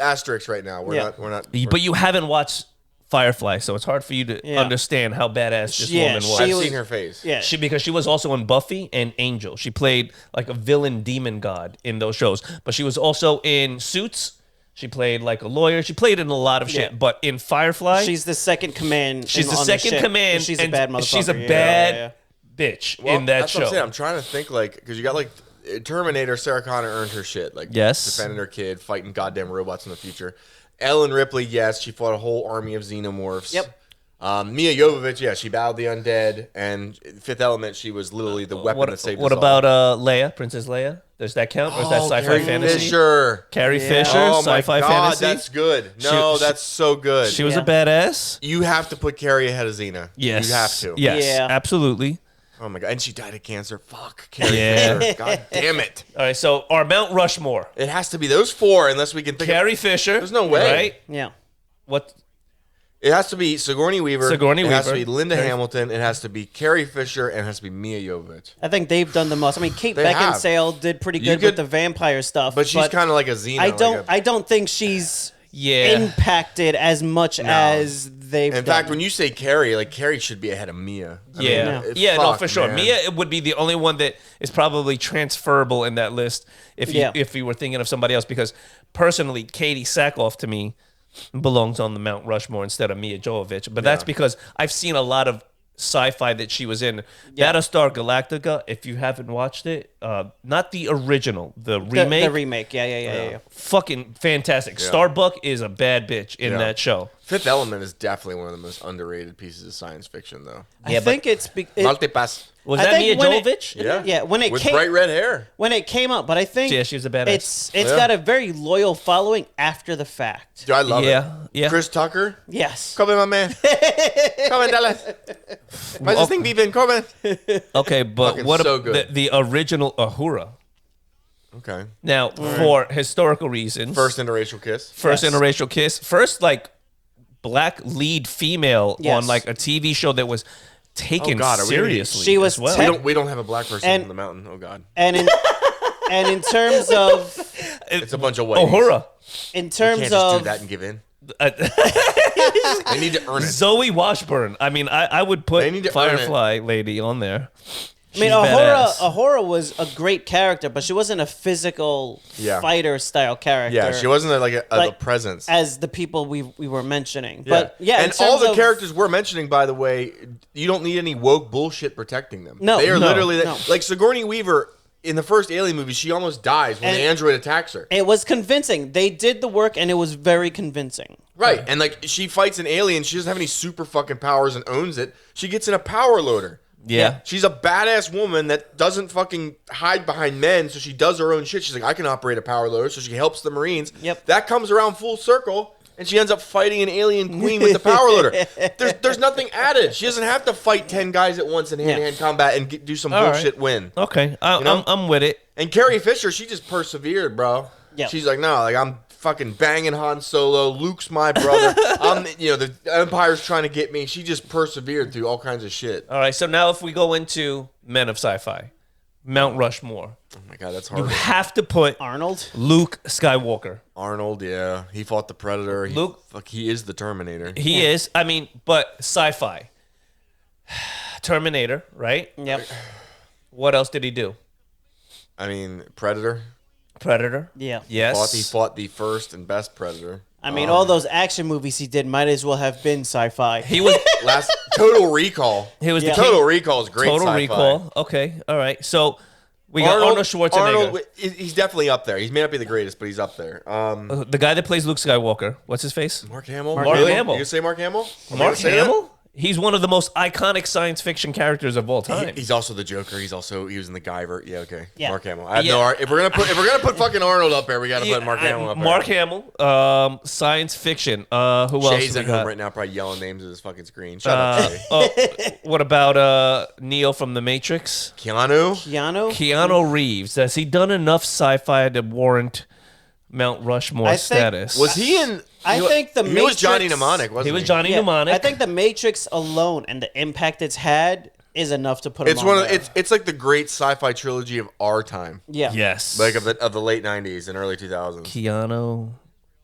asterisk right now. We're Yeah. not. but you haven't watched Firefly, so it's hard for you to Yeah. understand how badass this Yeah, woman was. she I've was- seen her face. Yeah. Because she was also in Buffy and Angel. She played like a villain demon god in those shows. But she was also in Suits. She played like a lawyer. She played in a lot of shit. Yeah. But in Firefly, She's the second command. she's the on second ship, command. and she's a and bad motherfucker. She's a Yeah, bad yeah, bitch Well, in that that's what I'm show. saying. I'm trying to think like because you got like Terminator. Sarah Connor earned her shit. Like Yes. defending her kid, fighting goddamn robots in the future. Ellen Ripley, yes, she fought a whole army of xenomorphs. Yep. Mia Jovovich, yeah, she battled the undead, and Fifth Element, she was literally the weapon that saved What us about all. Leia, Princess Leia? Does that count, or is that sci-fi Carrie fantasy? Fisher. Carrie Yeah. Fisher, Oh my sci-fi god, fantasy. that's good. No, She- that's so good. She was Yeah. a badass. You have to put Carrie ahead of Xena. Yes, you have to. Yes, Yeah. absolutely. Oh my god, and she died of cancer. Fuck, Carrie Yeah. Fisher. God damn it. All right, so our Mount Rushmore: It has to be those four, unless we can think. Carrie Fisher. There's no way. Right? yeah. What? It has to be Sigourney Weaver. Sigourney It has to Weaver. be Linda Carrie- Hamilton. It has to be Carrie Fisher, and it has to be Mia Jovovich. I think they've done the most. I mean, Kate They have. Beckinsale did pretty You good could- with the vampire stuff, But she's kind of like a Xena. I don't think she's impacted as much as they've In done. fact, when you say Carrie, like Carrie should be ahead of Mia. I mean, No, fuck, for sure. man. Mia would be the only one that is probably transferable in that list if you were thinking of somebody else. Because personally, Katie Sackhoff to me belongs on the Mount Rushmore instead of Mia Jovovich. But that's because I've seen a lot of sci-fi that she was in. Battlestar Galactica, if you haven't watched it, not the original, the remake. The remake, yeah. Fucking fantastic. Starbuck is a bad bitch in that show. Fifth Element is definitely one of the most underrated pieces of science fiction, though. I think it's... Multipass. Was I that Mia think when Jovovich? Yeah, when it With came... bright red hair. When it came out, but I think... Yeah, she was a badass. It's got a very loyal following after the fact. Dude, I love it. Yeah. Chris Tucker. Yes. Come in, my man. Come in, Dallas. Why's this thing beeping? Come in. Okay, but Fucking what so about good. the original Uhura? Okay. Now, for historical reasons, First interracial kiss. first interracial kiss, first like black lead female Yes. on like a TV show that was taken God, are we gonna be- seriously. She was as well. tech- We don't have a black person And- on the mountain. Oh God. And in terms of... It's a bunch of white. Uhura. In Can't terms just of... do that and give in. Uh, They need to earn it. Zoe Washburn. I mean, I would put They need to earn it. Firefly lady on there. I mean, She's badass. Ahura was a great character, but she wasn't a physical fighter style character. Yeah, she wasn't a Like, presence. as the people we were mentioning. But yeah, and all the characters we're mentioning, by the way, you don't need any woke bullshit protecting them. No, they are no, literally no. like Sigourney Weaver in the first Alien movie. She almost dies when And- the android attacks her. It was convincing. They did the work, and it was very convincing. Right, and like she fights an alien. She doesn't have any super fucking powers and owns it. She gets in a power loader. Yeah. She's a badass woman that doesn't fucking hide behind men, so she does her own shit. She's like, I can operate a power loader, so she helps the Marines. Yep. That comes around full circle, and she ends up fighting an alien queen with the power loader. There's nothing added. She doesn't have to fight 10 guys at once in hand-to-hand combat and do some All right. bullshit win. Okay, know? I'm with it. And Carrie Fisher, she just persevered, bro. Yep. She's like, no, like I'm fucking banging Han Solo. Luke's my brother. The Empire's trying to get me. She just persevered through all kinds of shit. All right, so now if we go into men of sci-fi, Mount Rushmore, Oh my god, that's you hard. have to put Arnold? Luke Skywalker. Arnold, yeah, he fought the Predator. Luke- He is the Terminator. He is. I mean, but sci-fi. Terminator, right? Yep. What else did he do? I mean, Predator. Yeah. Predator. He Yes. fought the first and best Predator. I mean, all those action movies he did might as well have been sci-fi. He was. Last Total Recall. He was Yeah. the king. Total Recall is great. Total sci-fi. Recall. Okay. All right. So we got Arnold Schwarzenegger, Arnold, he's definitely up there. He may not be the greatest, but he's up there. the guy that plays Luke Skywalker. What's his face? Mark Hamill. Mark Really? Hamill. You gonna say Mark Hamill? Am I Mark gonna say that? Hamill. He's one of the most iconic science fiction characters of all time. He's also the Joker. He was in the Guyver. Yeah, okay. Yeah. Mark Hamill. I have Yeah. no. If we're gonna put fucking Arnold up there, we gotta put Mark Hamill up there. Mark Hamill. Science fiction. Who else? Shay's do we at home got? right now, probably yelling names at his fucking screen. Shut up, Shay. What about Neo from The Matrix? Keanu. Keanu Reeves. Has he done enough sci-fi to warrant Mount Rushmore I think- status? Was he in? I think the he Matrix... was Johnny Mnemonic, wasn't he? He was Johnny Yeah, Mnemonic. I think the Matrix alone and the impact it's had is enough to put him It's on one of there. it's like the great sci-fi trilogy of our time, Yeah. Yes. like of the late '90s and early 2000s. Keanu.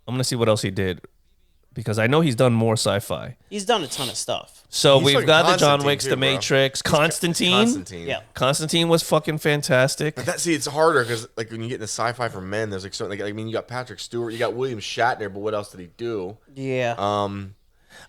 I'm gonna see what else he did because I know he's done more sci-fi. He's done a ton of stuff. So He's we've fucking got the John Constantine Wicks, too, the bro. Matrix, Constantine. Constantine. Yeah. Constantine was fucking fantastic. But it's harder because like when you get into sci-fi for men, there's like certain like I mean you got Patrick Stewart, you got William Shatner, but what else did he do? Yeah.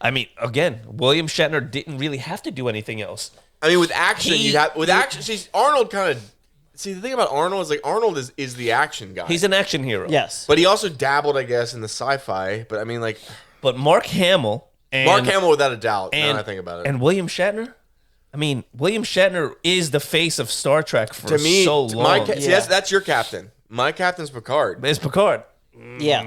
I mean, again, William Shatner didn't really have to do anything else. I mean with action, He- action. See, Arnold kind of. See, the thing about Arnold is like Arnold is the action guy. He's an action hero. yes. but he also dabbled, I guess, in the sci-fi. But I mean, like But Mark Hamill and Mark Hamill, without a doubt. Now and that I think about it, and William Shatner. I mean, William Shatner is the face of Star Trek for to me, so long. see, that's your captain. My captain's Picard. It's Picard. Yeah.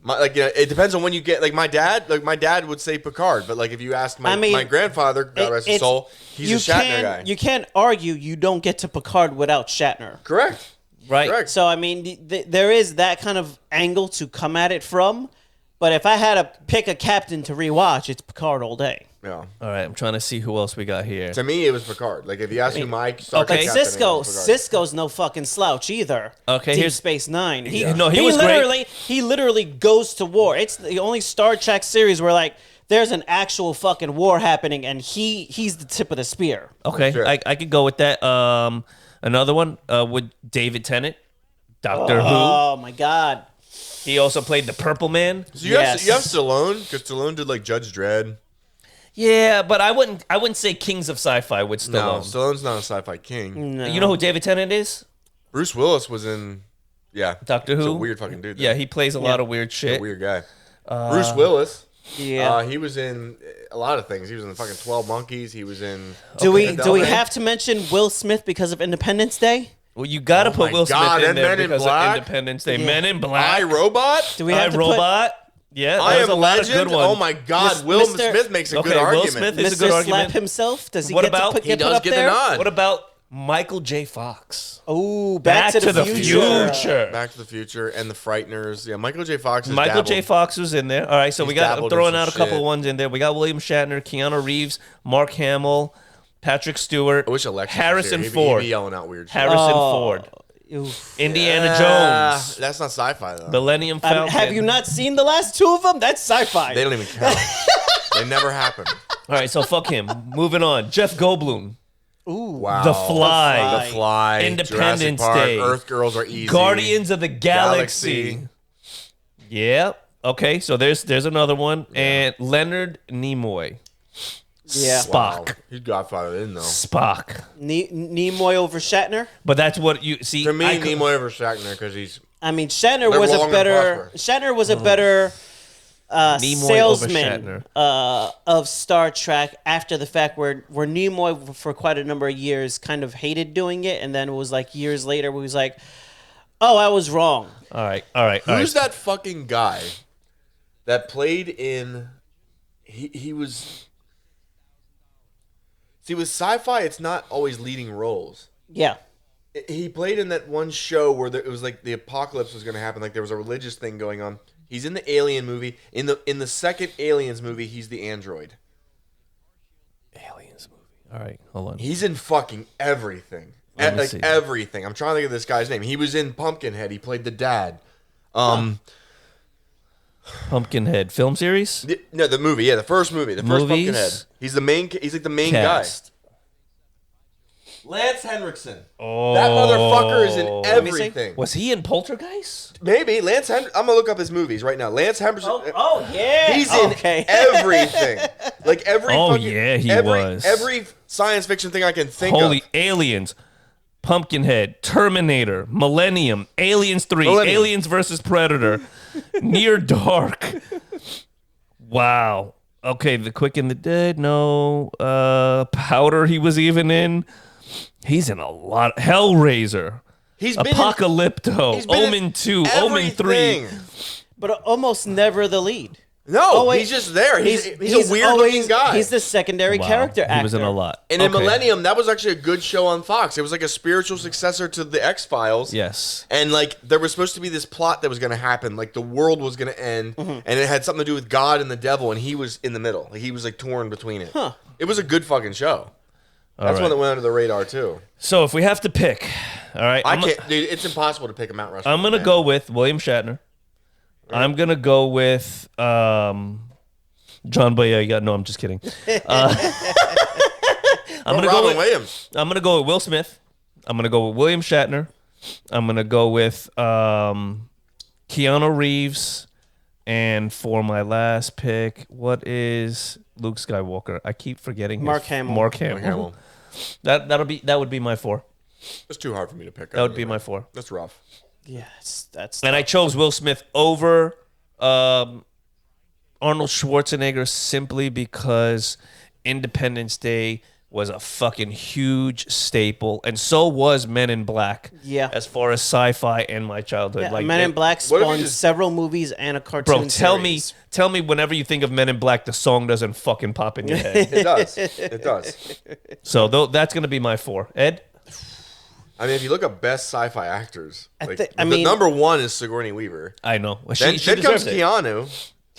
It depends on when you get. Like my dad would say Picard, but like if you ask my grandfather, God rest his soul, he's a Shatner guy. You can't argue you don't get to Picard without Shatner. Correct. Right. Correct. So, I mean, there is that kind of angle to come at it from. But if I had to pick a captain to rewatch, it's Picard all day. Yeah. All right, I'm trying to see who else we got here. To me, it was Picard. Like if you ask me my Star But Trek captain, it Cisco, was Picard. Cisco's no fucking slouch either. Okay, Deep here's- Space Nine. He No, he was great. he literally goes to war. It's the only Star Trek series where like there's an actual fucking war happening, and he's the tip of the spear. Okay, Sure. I could go with that. Another one with David Tennant, Doctor Who. Oh my god. He also played the Purple Man. So you have Yes. Stallone because Stallone did like Judge Dredd. Yeah, but I wouldn't say kings of sci-fi with No, Stallone. Stallone's not a sci-fi king. No. You know who David Tennant is? Bruce Willis was in. Yeah, Doctor he's Who. a weird fucking dude. Yeah, he plays a lot of weird He's shit. a weird guy. Bruce Willis. Yeah. He was in a lot of things. He was in the fucking 12 Monkeys. He was in. do we Philadelphia. have to mention Will Smith because of Independence Day? Well, you got to put my Will Smith God, in and there Men in because Black? of Independence Day. Yeah. Men in Black. I, Robot? Do we have to put Robot. Yeah, I that was Am a lot Legend? of good ones. Oh my God, Mis- Will Mr. Smith makes a Okay, good Will argument. Smith is a Mr. good Slap argument. himself? Does he What get about- to put, He get does put up get the there? nod. What about Michael J. Fox? Oh, Back to the Future. Back to the Future and the Frighteners. Yeah, Michael J. Fox is Michael J. dabbled. Fox was in there. All right, so He's we got. I'm dabbled in throwing some out a couple shit. ones in there. We got William Shatner, Keanu Reeves, Mark Hamill, Patrick Stewart, I wish Alexis was Harrison here. Ford, He'd be yelling out weird shit. Harrison Ford, Oof. Indiana Jones, That's not sci-fi though. Millennium Falcon. Have you not seen the last two of them? That's sci-fi. They don't even count. They never happen. All right, so fuck him. Moving on. Jeff Goldblum, Wow. The Fly, The Fly. Independence Jurassic Park, Day, Earth Girls Are Easy. Guardians of the Galaxy. Yeah. Okay, so there's another one, and Leonard Nimoy, Yeah. Wow. Spock. He's Godfather in though. Spock. Nimoy over Shatner. But that's what you see. To me, I could- Nimoy over Shatner because he's I mean, Shatner They're was long a and better prosperous. Shatner was a better Nimoy over salesman Shatner. of Star Trek after the fact, where Nimoy for quite a number of years kind of hated doing it, and then it was like years later where he was like, "Oh, I was wrong." All right. All right. who's that fucking guy that played in? He was. See, with sci-fi, it's not always leading roles. Yeah. He played in that one show where it was like the apocalypse was going to happen. Like there was a religious thing going on. He's in the Alien movie. In the second Aliens movie, he's the android. Aliens movie. All right, hold on. He's in fucking everything. Let me Like see. everything. I'm trying to think of this guy's name. He was in Pumpkinhead. He played the dad. Pumpkinhead film series. The movie. Yeah, the first movie. The first Movies? Pumpkinhead. He's the main. He's like the main Cast. guy. Lance Henriksen. Oh, That motherfucker is in me see. everything. Was he in Poltergeist? Maybe Lance. I'm gonna look up his movies right now. Lance Henriksen. Oh yeah. He's in okay. everything. Like every. Oh, fucking, yeah, he every, was. Every science fiction thing I can think Holy of. Aliens, Pumpkinhead, Terminator, Millennium, Aliens 3, Millennium. Aliens versus Predator, Near Dark. Wow. Okay, The Quick and the Dead. No. Powder. He was even in. He's in a lot. Hellraiser. He's been Apocalypto. he's been in Omen 2. Omen 3. everything. But almost never the lead. No, Oh, wait. he's just there. He's a weird looking always- guy. He's the secondary Wow, character actor. He was in a lot. And in Okay. Millennium, that was actually a good show on Fox. It was like a spiritual successor to the X-Files. Yes. And like there was supposed to be this plot that was going to happen, like the world was going to end, Mm-hmm. and it had something to do with God and the devil, and he was in the middle. Like he was like torn between it. Huh. It was a good fucking show. That's right. one that went under the radar too. So if we have to pick, all right, I can't, dude. It's impossible to pick a Mount Rushmore. I'm gonna man. go with William Shatner. I'm gonna go with John Boyega. No, I'm just kidding. I'm gonna go Robin with Williams. I'm gonna go with Will Smith. I'm gonna go with William Shatner. I'm gonna go with Keanu Reeves. And for my last pick, what is Luke Skywalker? I keep forgetting his- Mark Hamill. Mark Hamill. Hamill. That would be my 4. It's too hard for me to pick. That would be my 4. That's rough. Yes, that's. And I chose Will Smith over Arnold Schwarzenegger simply because Independence Day was a fucking huge staple, and so was Men in Black. Yeah. As far as sci-fi and my childhood, Yeah, Men in Black what if you spawned just- several movies and a cartoon. Bro, tell series. me whenever you think of Men in Black, the song doesn't fucking pop in your head. It does. It does. So that's gonna be my 4. Ed, I mean, if you look up best sci-fi actors, like, I the mean- number one is Sigourney Weaver. I know. Then She comes deserves it. Keanu.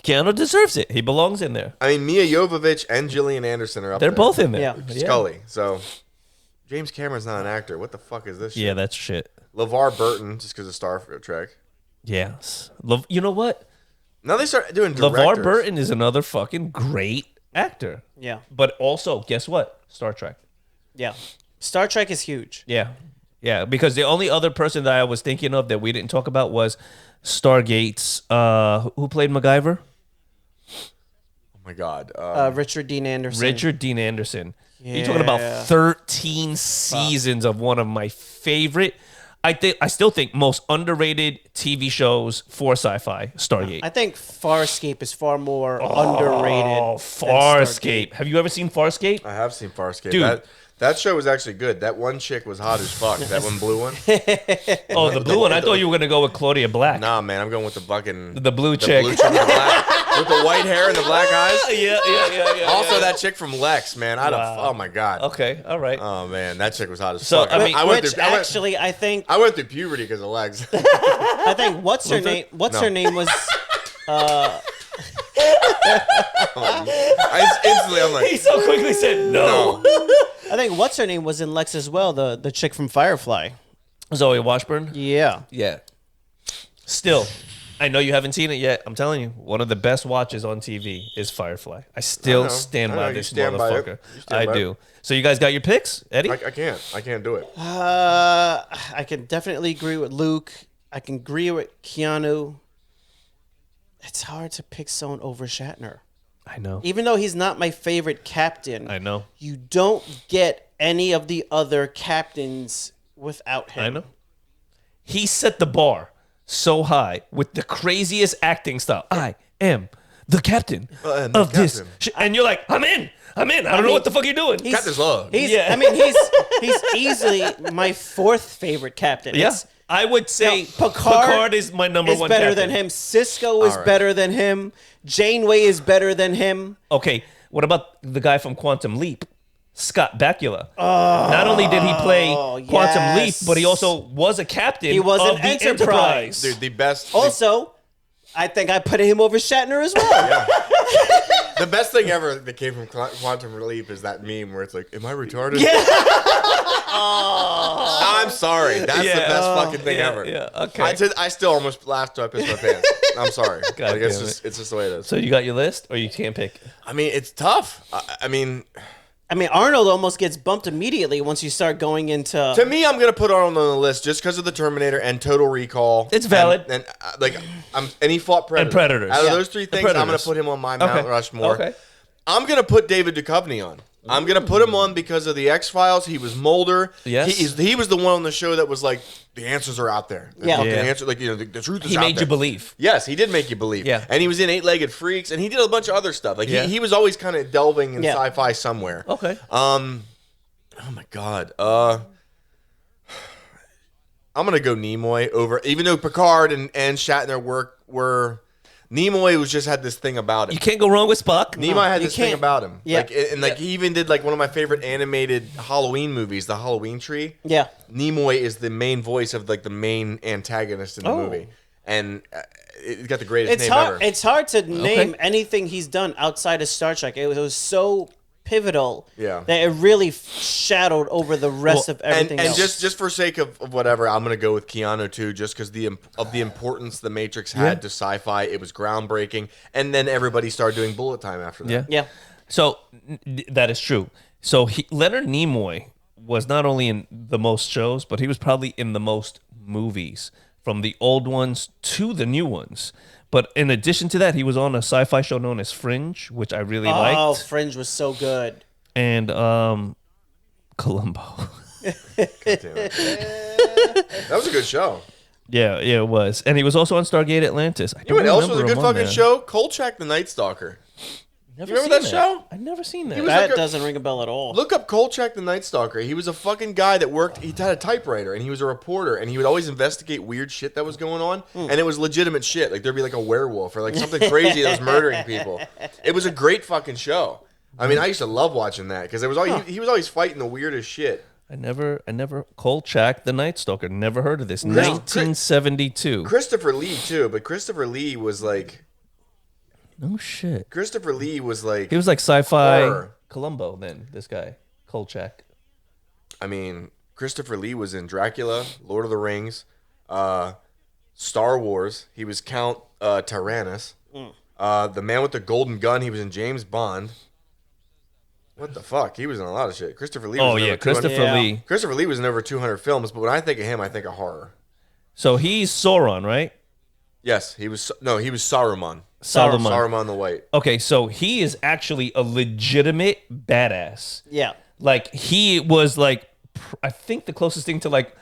Keanu deserves it. He belongs in there. I mean, Mia Jovovich and Gillian Anderson are up They're there. both in there. Yeah. Scully. So James Cameron's not an actor. What the fuck is this shit? Yeah, that's shit. LeVar Burton, just because of Star Trek. Yes. You know what? Now they start doing directors. LeVar Burton is another fucking great actor. Yeah. But also, guess what? Star Trek. Yeah. Star Trek is huge. Yeah. Yeah, because the only other person that I was thinking of that we didn't talk about was Stargate's, who played MacGyver? Oh my God. Richard Dean Anderson. Richard Dean Anderson. You're talking about 13 seasons of one of my favorite, I still think most underrated TV shows for sci-fi, Stargate. I think Farscape is far more underrated. Oh, than Farscape. Have you ever seen Farscape? I have seen Farscape. Dude. That show was actually good. That one chick was hot as fuck. That one blue one. Oh, the blue one. I thought you were going to go with Claudia Black. Nah, man, I'm going with the fucking The blue chick. blue chick with the white hair and the black eyes. Yeah. Also, that chick from Lex, man. Oh my God. Okay, all right. Oh man, that chick was hot as So, fuck. I mean, I went Which through, I went- actually, I think I went through puberty because of Lex. I think what's her name? What's No. her name was? Instantly, I'm like, He so quickly said no. I think what's her name was in Lex as well. The chick from Firefly. Zoe Washburn? Yeah. Yeah. Still, I know you haven't seen it yet. I'm telling you, one of the best watches on TV is Firefly. I still know. stand I know. by You this stand by it. motherfucker. You stand I by do. it. So you guys got your picks, Eddie? I can't do it. I can definitely agree with Luke. I can agree with Keanu. It's hard to pick someone over Shatner. I know. Even though he's not my favorite captain, I know. you don't get any of the other captains without him. I know. He set the bar so high with the craziest acting style. I am the captain I'm the of this. captain. And you're like, I'm in. I don't know mean, what the fuck you're doing. Captain's love. He's, Yeah. I mean, he's easily my fourth favorite captain. Yeah. It's- I would say Now, Picard is my number is one better captain. than him. Cisco is All right. better than him. Janeway is better than him. Okay, what about the guy from Quantum Leap? Scott Bakula. Not only did he play Quantum yes. Leap, but he also was a captain He was of an the Enterprise. Dude, the best. Also, I think I put him over Shatner as well. The best thing ever that came from Quantum Relief is that meme where it's like, "Am I retarded?" I'm sorry. That's the best fucking thing ever. Yeah, okay. I still almost laughed till I pissed my pants. I'm sorry. God Like, it's damn just the way it is. So you got your list, or you can't pick? I mean, it's tough. I mean, Arnold almost gets bumped immediately once you start going into. to me, I'm gonna put Arnold on the list just because of the Terminator and Total Recall. It's valid. And he fought Predator. And Predators. Out of Yeah. those three The things, I'm gonna Predators. put him on my Mount Rushmore. Okay. I'm gonna put David Duchovny on. I'm gonna put him on because of the X-Files. He was Mulder. Yes. He was the one on the show that was like, the answers are out there. Yeah. The Yeah. answer, like, the truth is He out made there. you believe. Yes, he did make you believe. Yeah. And he was in Eight-Legged Freaks, and he did a bunch of other stuff. Like Yeah. he was always kind of delving in Yeah. sci-fi somewhere. Okay. Oh my God. I'm gonna go Nimoy over, even though Picard and Shatner were Nimoy was just had this thing about him. You can't go wrong with Spock. Nimoy had you this thing can't. about him. Yeah. He even did like one of my favorite animated Halloween movies, The Halloween Tree. Yeah. Nimoy is the main voice of like the main antagonist in the movie, and it got the greatest It's name hard. ever. It's hard to name anything he's done outside of Star Trek. It was so pivotal that it really shadowed over the rest of everything and else. just for sake of whatever, I'm gonna go with Keanu too, just because of the importance the Matrix had to sci-fi. It was groundbreaking, and then everybody started doing bullet time after that. Yeah. yeah. So that is true. So Leonard Nimoy was not only in the most shows, but he was probably in the most movies, from the old ones to the new ones. But in addition to that, he was on a sci-fi show known as Fringe, which I really Oh, liked, Fringe was so good. and Columbo. Damn it. That was a good show. Yeah, it was, and he was also on Stargate Atlantis. I You know what don't else was a remember good him on fucking there. show? Kolchak the Night Stalker. Never You remember seen that show? I've never seen that. was That like a- doesn't ring a bell at all. Look up Kolchak the Night Stalker. He was a fucking guy that worked. He had a typewriter and he was a reporter and he would always investigate weird shit that was going on. And it was legitimate shit. Like there'd be like a werewolf or like something crazy that was murdering people. It was a great fucking show. I mean, I used to love watching that because it was always, he was always fighting the weirdest shit. I never. Kolchak the Night Stalker. Never heard of this. Chris- 1972. Christopher Lee too, but Christopher Lee was like, No shit. Christopher Lee was like, He was like sci-fi horror. Columbo then, this guy. Kolchak. I mean, Christopher Lee was in Dracula, Lord of the Rings, Star Wars. He was Count Tyrannus. The Man with the Golden Gun. He was in James Bond. What the fuck? He was in a lot of shit. Christopher Lee. Oh was in yeah, over 200 Christopher Lee. Christopher Lee was in over 200 films, but when I think of him, I think of horror. So he's Sauron, right? Yes, he was. No, he was Saruman. Saruman. Saruman the White. Okay, so he is actually a legitimate badass. Yeah. Like he was like, I think the closest thing to like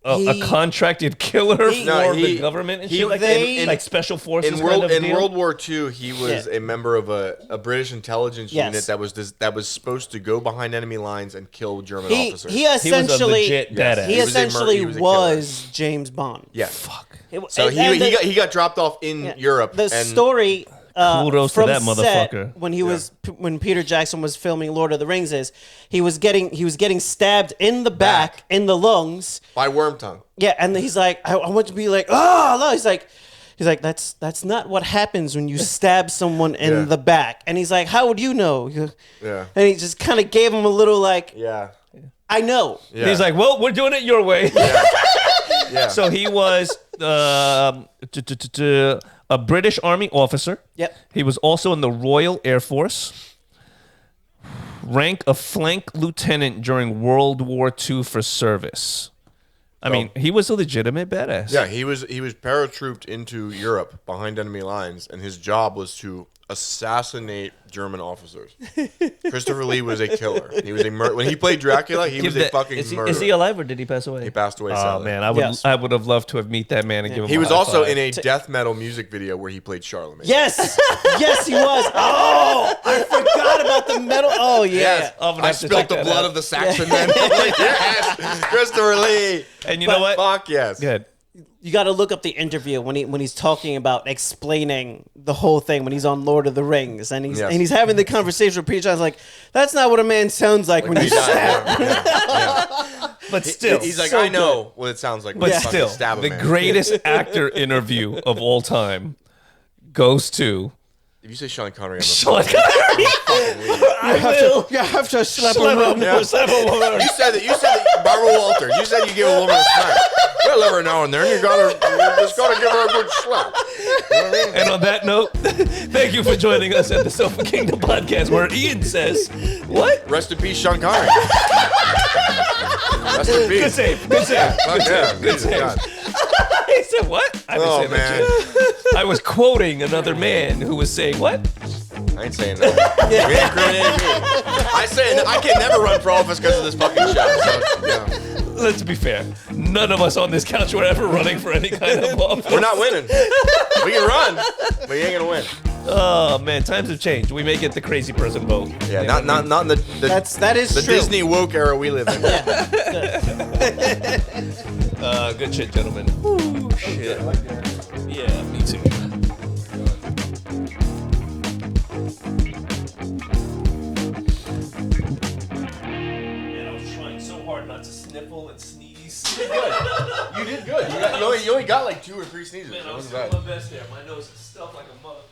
a contracted killer for the government and shit like that, like special forces. In World War II, he was a member of a British intelligence unit that was supposed to go behind enemy lines and kill German officers. He essentially he was a legit badass. He essentially was was James Bond. Yeah. Fuck. So he got dropped off in Europe. The story kudos to from that set motherfucker. when Peter Jackson was filming Lord of the Rings is he was getting stabbed in the back in the lungs by Wormtongue. Yeah, and he's like, I want to be like, oh no. He's like that's not what happens when you stab someone in the back. And he's like, how would you know? Yeah. And he just kind of gave him a little like, I know. Yeah. He's like, well, we're doing it your way. Yeah. So he was a British Army officer. Yep. He was also in the Royal Air Force. Rank of flank lieutenant during World War II for service. I mean, he was a legitimate badass. Yeah, he was paratrooped into Europe behind enemy lines, and his job was to assassinate German officers. Christopher Lee was a killer. He was when he played Dracula, he was a fucking murderer. Is he alive or did he pass away? He passed away. Oh sadly. man, I would have loved to have met that man and give him. He was a high also five. in a death metal music video where he played Charlemagne. Yes, yes, he was. Oh, I forgot about the metal. Oh yeah. Yes. I spilt the blood of the Saxon men. Yes, Christopher Lee. And you know what? Fuck yes. Good. You got to look up the interview when he's talking about explaining the whole thing when he's on Lord of the Rings and he's having the conversation with Peter Jackson's like, that's not what a man sounds like when he's stabbed. But still, he's like, so I know what it sounds like. But When still, you stab a the man. greatest actor interview of all time goes to If you say Sean Connery, I'm Sean Connery. You have to slap a woman. You said that Barbara Walters. You said you give a woman a slap. Well, every now and then you just gotta give her a good slap. You know what I mean? And on that note, thank you for joining us at the Sofa Kingdom podcast, where Ian says, "What? Rest in peace, Sean Connery. Rest in peace. Good save. Good save. Fuck yeah. Good Jesus save. God. He said what? I didn't say that shit. I was quoting another man who was saying what? I ain't saying that. You ain't incriminating me. I can never run for office because of this fucking show. So, yeah. Let's be fair. None of us on this couch were ever running for any kind of office. We're not winning. We can run, but you ain't gonna win. Oh man, times have changed. We may get the crazy person vote. Yeah, not in the That is the true. Disney woke era we live in. Good shit, gentlemen. Ooh, shit. Yeah, me too. Man, I was trying so hard not to sniffle and sneeze. You did good. You only got like 2 or 3 sneezes. Man, It I was wasn't doing bad. my best there. My nose is stuffed like a motherfucker.